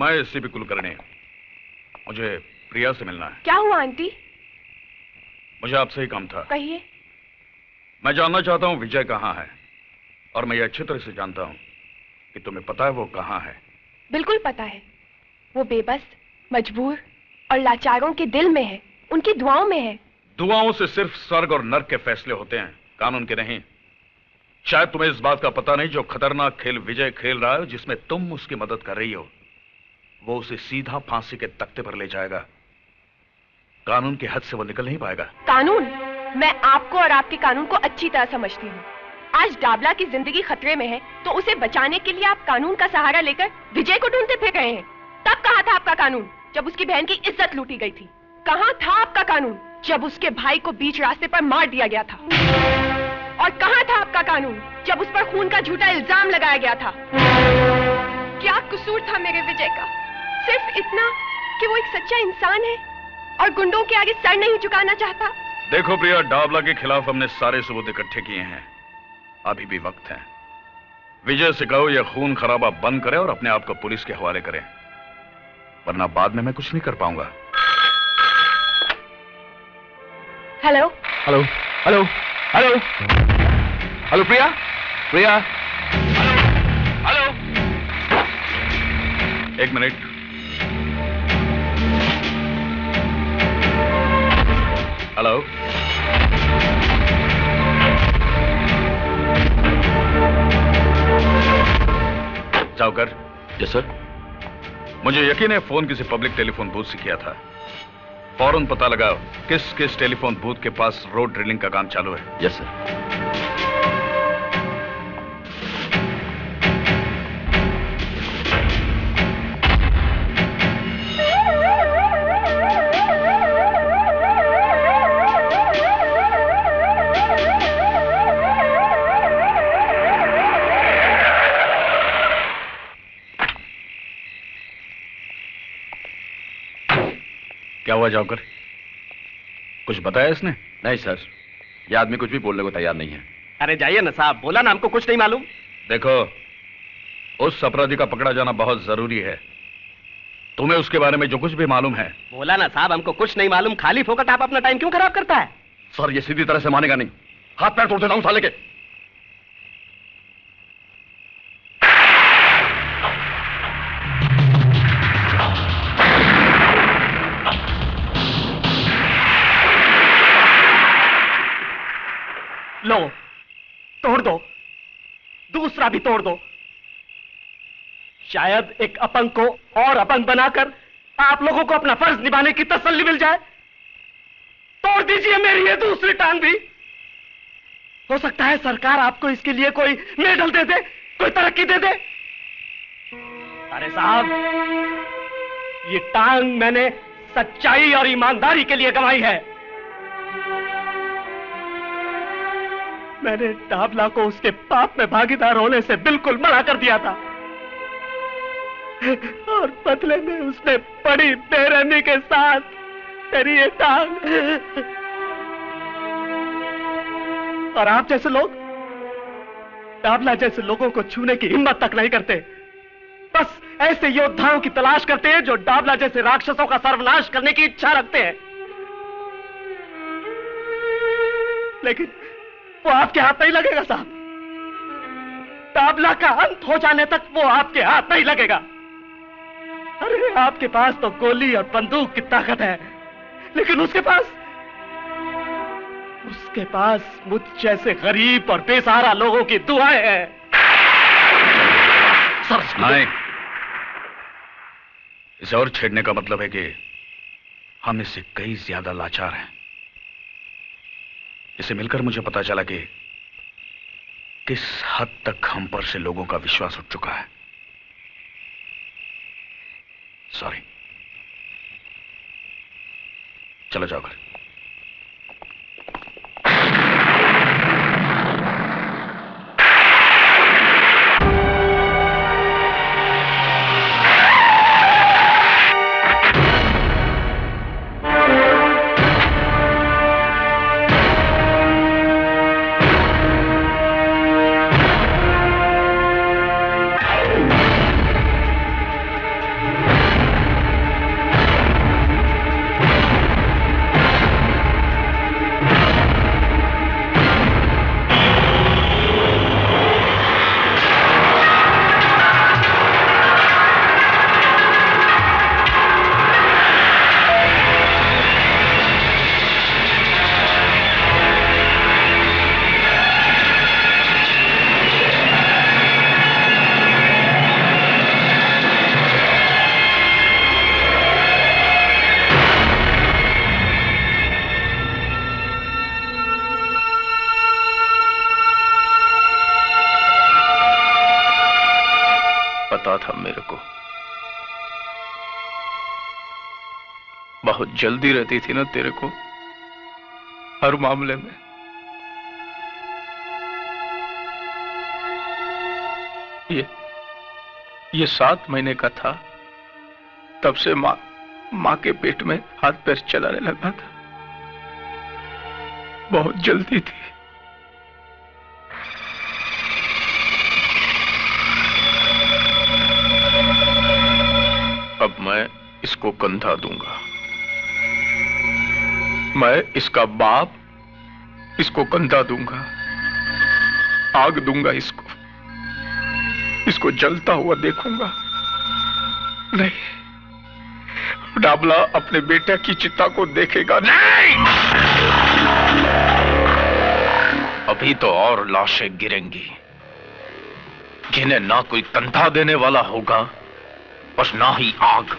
मैं एससीपी कुलकर्णी, मुझे प्रिया से मिलना है। क्या हुआ आंटी? मुझे आपसे ही काम था। कहिए। मैं जानना चाहता हूँ विजय कहाँ है, और मैं ये अच्छी तरह से जानता हूँ कि तुम्हें पता है वो कहाँ है। बिल्कुल पता है। वो बेबस, मजबूर और लाचारों के दिल में है, उनकी दुआओं में है। दुआओं से सिर्फ स्वर्ग और नर्क के फैसले होते हैं, कानून के नहीं। शायद तुम्हें इस बात का पता नहीं, जो खतरनाक खेल विजय खेल रहा है, जिसमें तुम उसकी मदद कर रही हो, वो उसे सीधा फांसी के तख्ते पर ले जाएगा। कानून के हद से वो निकल नहीं पाएगा। कानून? मैं आपको और आपके कानून को अच्छी तरह समझती हूँ। आज डाबला की जिंदगी खतरे में है, तो उसे बचाने के लिए आप कानून का सहारा लेकर विजय को ढूंढते फिर रहे हैं। तब कहाँ था आपका कानून, जब उसकी बहन की इज्जत लूटी गई थी? कहाँ था आपका कानून, जब उसके भाई को बीच रास्ते पर मार दिया गया था? और कहाँ था आपका कानून, जब उस पर खून का झूठा इल्जाम लगाया गया था? क्या कसूर था मेरे विजय का? सिर्फ इतना कि वो एक सच्चा इंसान है और गुंडों के आगे सर नहीं झुकाना चाहता। देखो प्रिया, डाबला के खिलाफ हमने सारे सबूत इकट्ठे किए हैं, अभी भी वक्त है। विजय से कहो यह खून खराबा बंद करे और अपने आप को पुलिस के हवाले करे, वरना बाद में मैं कुछ नहीं कर पाऊंगा। Hello hello hello hello hello Priya, Priya, hello, एक मिनट। हेलो, जाओकर। Yes sir. मुझे यकीन है फोन किसी पब्लिक टेलीफोन बूथ से किया था। फौरन पता लगाओ किस किस टेलीफोन बूथ के पास रोड ड्रिलिंग का काम चालू है। Yes sir. क्या हुआ जाओकर, कुछ बताया इसने? नहीं सर, ये आदमी कुछ भी बोलने को तैयार नहीं है। अरे जाइए ना साहब, बोला ना हमको कुछ नहीं मालूम। देखो, उस अपराधी का पकड़ा जाना बहुत जरूरी है। तुम्हें उसके बारे में जो कुछ भी मालूम है। बोला ना साहब, हमको कुछ नहीं मालूम। खाली फोकट आप अपना टाइम क्यों खराब करता है? सर ये सीधी तरह से मानेगा नहीं, हाथ पैर तोड़ देता हूं साले के। लो, तोड़ दो, दूसरा भी तोड़ दो। शायद एक अपंग को और अपंग बनाकर आप लोगों को अपना फर्ज निभाने की तसल्ली मिल जाए। तोड़ दीजिए मेरी ये दूसरी टांग भी। हो सकता है सरकार आपको इसके लिए कोई मेडल दे दे, कोई तरक्की दे दे। अरे साहब, ये टांग मैंने सच्चाई और ईमानदारी के लिए गंवाई है। मैंने डाबला को उसके पाप में भागीदार होने से बिल्कुल मना कर दिया था, और बदले में उसने बड़ी बेरहमी के साथ मेरी ये टांग। और आप जैसे लोग डाबला जैसे लोगों को छूने की हिम्मत तक नहीं करते। बस ऐसे योद्धाओं की तलाश करते हैं जो डाबला जैसे राक्षसों का सर्वनाश करने की इच्छा रखते हैं। लेकिन वो आपके हाथ नहीं लगेगा साहब। डाबला का अंत हो जाने तक वो आपके हाथ नहीं लगेगा। अरे आपके पास तो गोली और बंदूक की ताकत है, लेकिन उसके पास मुझ जैसे गरीब और बेसहारा लोगों की दुआएं हैं। नहीं, इसे और छेड़ने का मतलब है कि हम इससे कई ज्यादा लाचार हैं। इसे मिलकर मुझे पता चला कि किस हद तक हम पर से लोगों का विश्वास उठ चुका है। सॉरी, चलो जाओ घर। पता था मेरे को। बहुत जल्दी रहती थी ना तेरे को हर मामले में। ये 7 महीने का था, तब से माँ के पेट में हाथ पैर चलाने लगा था। बहुत जल्दी थी। अब मैं इसको कंधा दूंगा। मैं इसका बाप इसको कंधा दूंगा, आग दूंगा इसको जलता हुआ देखूंगा। नहीं, डाबला अपने बेटे की चिता को देखेगा नहीं। अभी तो और लाशें गिरेंगी, जिन्हें ना कोई कंधा देने वाला होगा और ना ही आग।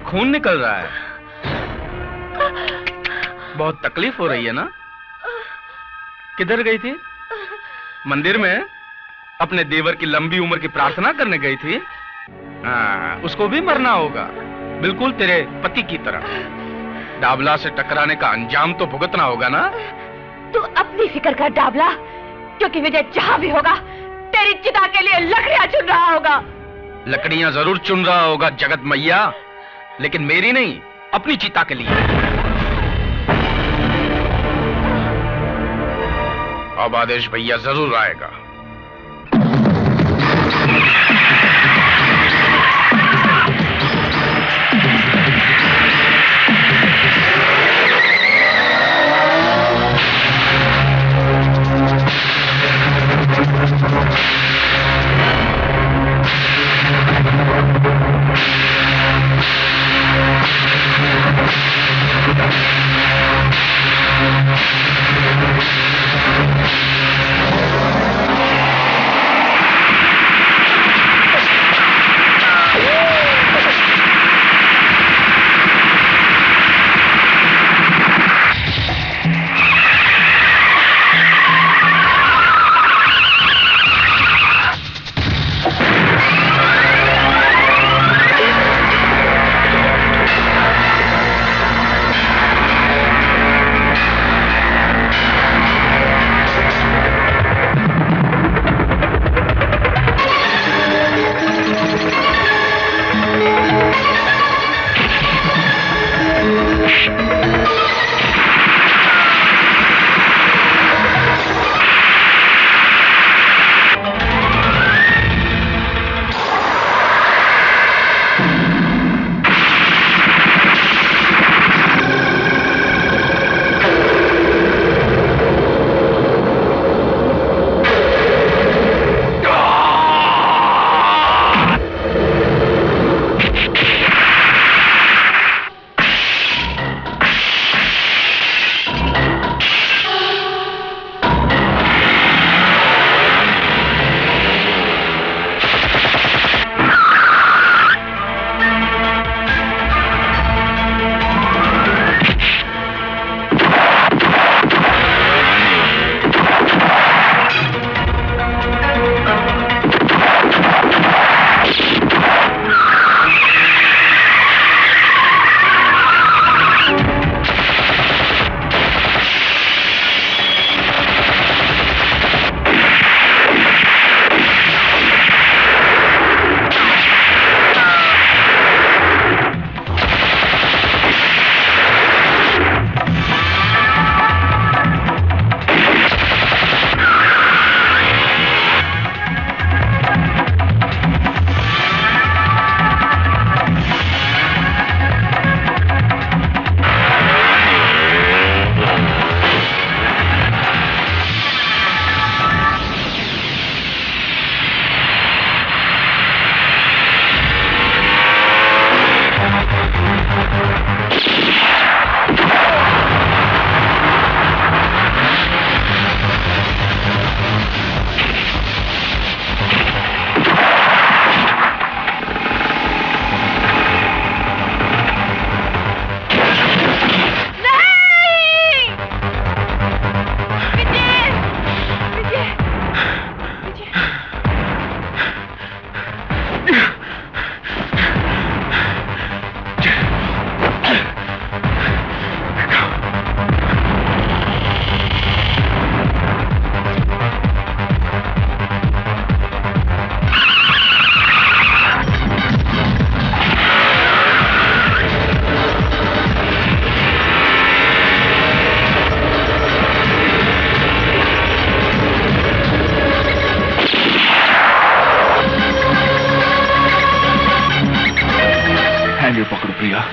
खून निकल रहा है, बहुत तकलीफ हो रही है ना? किधर गई थी? मंदिर में अपने देवर की लंबी उम्र की प्रार्थना करने गई थी। उसको भी मरना होगा, बिल्कुल तेरे पति की तरह। डाबला से टकराने का अंजाम तो भुगतना होगा ना? तू अपनी फिक्र कर डाबला, क्योंकि विजय जहां भी होगा तेरी चिता के लिए लकड़ियां चुन रहा होगा। लकड़ियां जरूर चुन रहा होगा जगत मैया, लेकिन मेरी नहीं, अपनी चिता के लिए। अब आदेश भैया जरूर आएगा। ये पकड़ो प्रिया।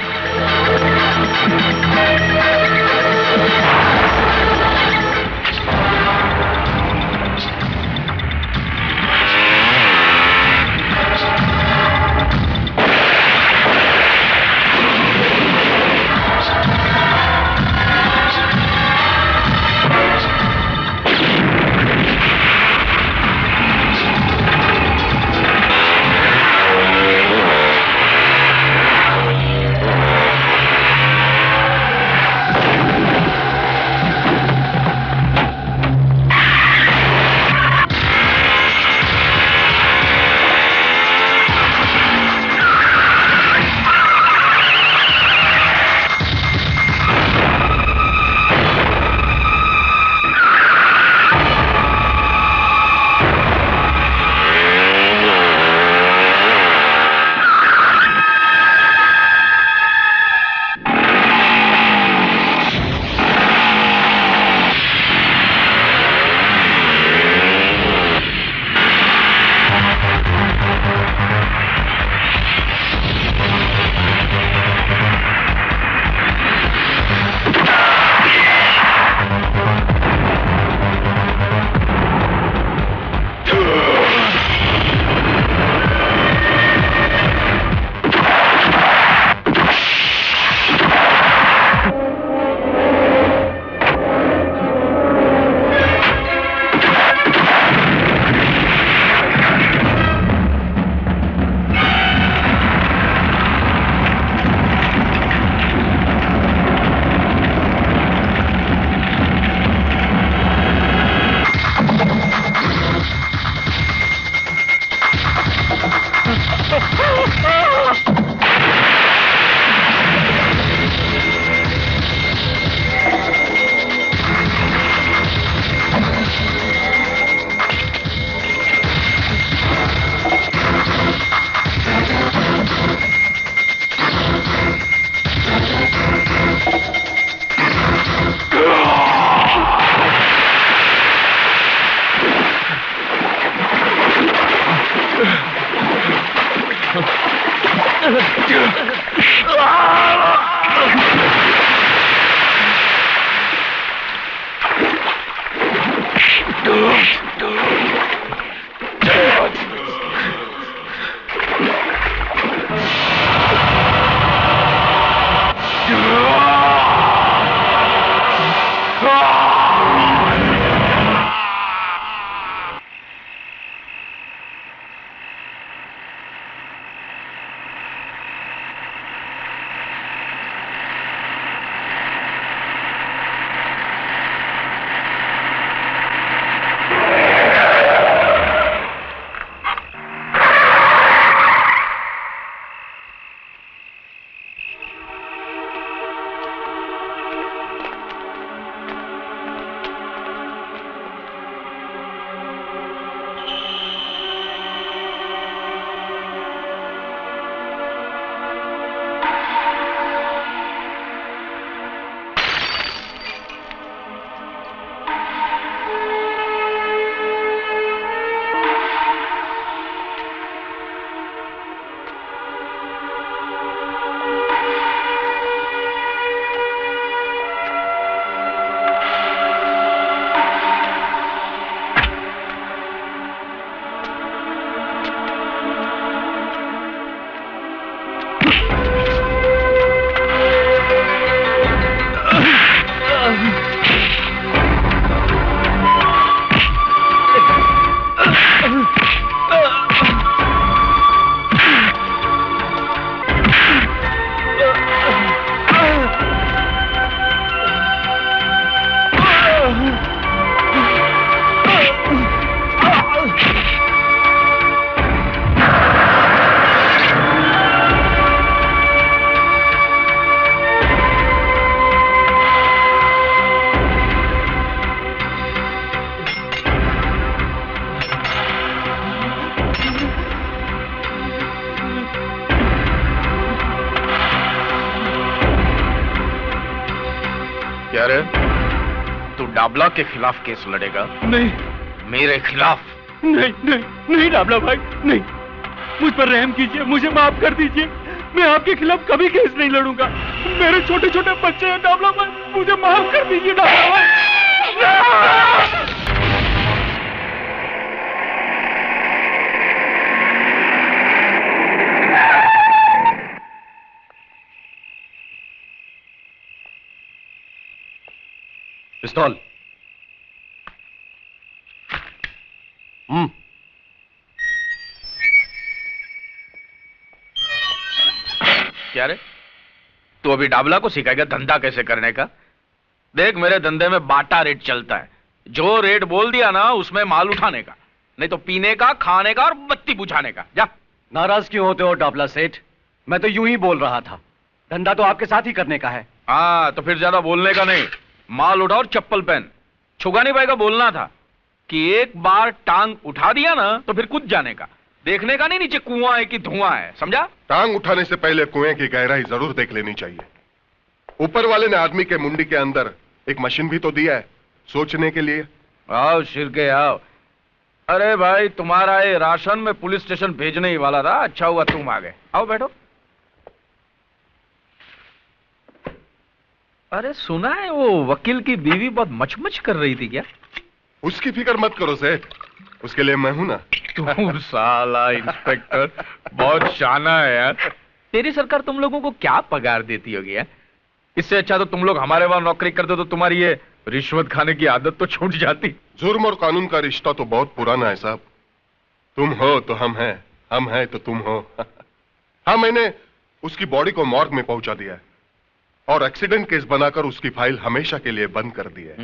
क्या रे, तू डाबला के खिलाफ केस लड़ेगा? नहीं। मेरे खिलाफ? नहीं नहीं नहीं डाबला भाई नहीं, मुझ पर रहम कीजिए, मुझे माफ कर दीजिए, मैं आपके खिलाफ कभी केस नहीं लड़ूंगा। मेरे छोटे छोटे बच्चे हैं डाबला भाई, मुझे माफ कर दीजिए डाबला भाई। पिस्तौल। क्या रे, तू अभी डाबला को सिखाएगा धंधा कैसे करने का? देख, मेरे धंधे में बाटा रेट चलता है। जो रेट बोल दिया ना उसमें माल उठाने का, नहीं तो पीने का, खाने का और बत्ती बुझाने का। जा। नाराज क्यों होते हो डाबला सेठ? मैं तो यूं ही बोल रहा था, धंधा तो आपके साथ ही करने का है। हाँ, तो फिर ज्यादा बोलने का नहीं, माल उठा और चप्पल पहन। छुगानी भाई का बोलना था कि एक बार टांग उठा दिया ना तो फिर कूद जाने का, देखने का नहीं नीचे कुआं है कि धुआं है, समझा? टांग उठाने से पहले कुएं की गहराई जरूर देख लेनी चाहिए। ऊपर वाले ने आदमी के मुंडी के अंदर एक मशीन भी तो दिया है सोचने के लिए। आओ शिरके आओ। अरे भाई, तुम्हारा ये राशन में पुलिस स्टेशन भेजने ही वाला था, अच्छा हुआ तुम आ गए। आओ बैठो। अरे सुना है वो वकील की बीवी बहुत मचमच कर रही थी क्या? उसकी फिक्र मत करो सेठ, उसके लिए मैं हूं ना। तू साला इंस्पेक्टर बहुत शाना है यार। तेरी सरकार तुम लोगों को क्या पगार देती होगी यार? इससे अच्छा तो तुम लोग हमारे वहां नौकरी करते तो तुम्हारी ये रिश्वत खाने की आदत तो छूट जाती। जुर्म और कानून का रिश्ता तो बहुत पुराना है साहब। तुम हो तो हम हैं, हम हैं तो तुम हो। हाँ, मैंने उसकी बॉडी को मॉर्ग में पहुंचा दिया है और एक्सीडेंट केस बनाकर उसकी फाइल हमेशा के लिए बंद कर दी है।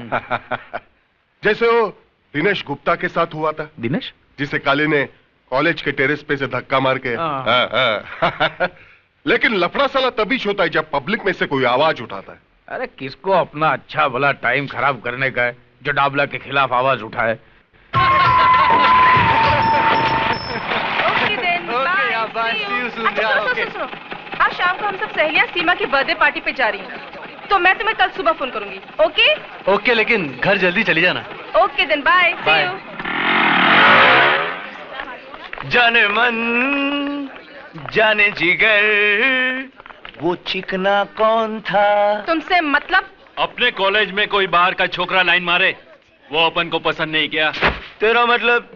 जैसे वो दिनेश गुप्ता के साथ हुआ था। दिनेश? जिसे काली ने कॉलेज के टेरेस पे से धक्का मार के। लेकिन लफड़ा साला तभी होता है जब पब्लिक में से कोई आवाज उठाता है। अरे किसको अपना अच्छा भला टाइम खराब करने का है जो डाबला के खिलाफ आवाज उठाए। सुनो, आज शाम को हम सब सहेलियां सीमा की बर्थडे पार्टी पे जा रही हैं, तो मैं तुम्हें कल सुबह फोन करूंगी। ओके? ओके, लेकिन घर जल्दी चली जाना। Okay then, bye, see you. जाने मन जाने जिगर, वो चिकना कौन था? तुमसे मतलब? अपने कॉलेज में कोई बाहर का छोकरा लाइन मारे, वो अपन को पसंद नहीं किया। तेरा मतलब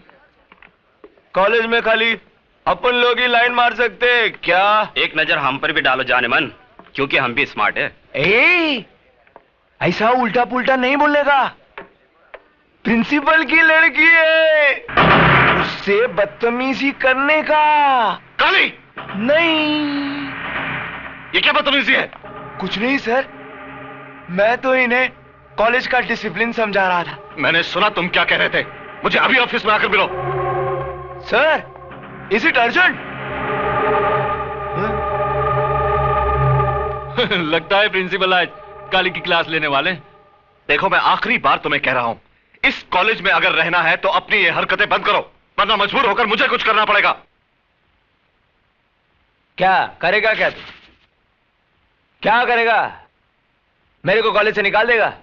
कॉलेज में खाली अपन लोग ही लाइन मार सकते क्या? एक नजर हम पर भी डालो जाने मन, क्योंकि हम भी स्मार्ट है। ऐसा उल्टा पुल्टा नहीं बोलने का। प्रिंसिपल की लड़की है, उससे बदतमीजी करने का। काली! नहीं, ये क्या बदतमीजी है? कुछ नहीं सर, मैं तो इन्हें कॉलेज का डिसिप्लिन समझा रहा था। मैंने सुना तुम क्या कह रहे थे। मुझे अभी ऑफिस में आकर मिलो। Sir, is it urgent? लगता है प्रिंसिपल आज काली की क्लास लेने वाले। देखो, मैं आखिरी बार तुम्हें कह रहा हूं, इस कॉलेज में अगर रहना है तो अपनी ये हरकतें बंद करो, वरना मजबूर होकर मुझे कुछ करना पड़ेगा। क्या करेगा? क्या तू क्या करेगा? मेरे को कॉलेज से निकाल देगा?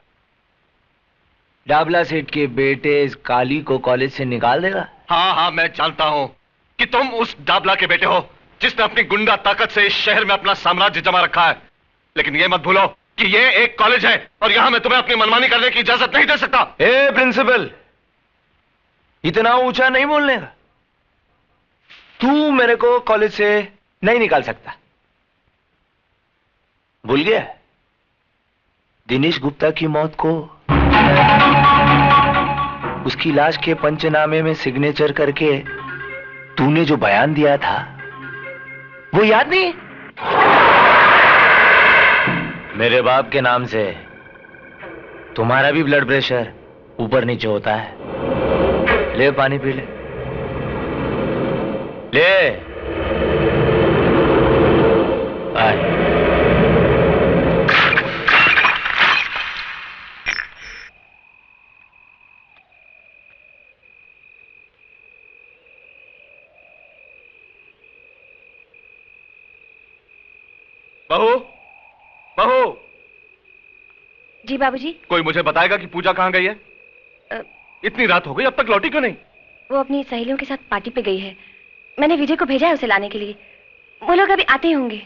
डाबला सेठ के बेटे इस काली को कॉलेज से निकाल देगा? हाँ, मैं जानता हूं कि तुम उस डाबला के बेटे हो जिसने अपनी गुंडा ताकत से इस शहर में अपना साम्राज्य जमा रखा है। लेकिन ये मत भूलो कि ये एक कॉलेज है और यहां मैं तुम्हें अपनी मनमानी करने की इजाजत नहीं दे सकता। ए प्रिंसिपल, इतना ऊंचा नहीं बोलने का। तू मेरे को कॉलेज से नहीं निकाल सकता। भूल गया दिनेश गुप्ता की मौत को? उसकी लाश के पंचनामे में सिग्नेचर करके तूने जो बयान दिया था वो याद नहीं? मेरे बाप के नाम से तुम्हारा भी ब्लड प्रेशर ऊपर नीचे होता है। ले पानी पी ले। आए। बहू, बहू। जी बाबूजी। कोई मुझे बताएगा कि पूजा कहां गई है? इतनी रात हो गई, अब तक लौटी क्यों नहीं? वो अपनी सहेलियों के साथ पार्टी पे गई है। मैंने विजय को भेजा है उसे लाने के लिए। वो लोग अभी आते ही होंगे।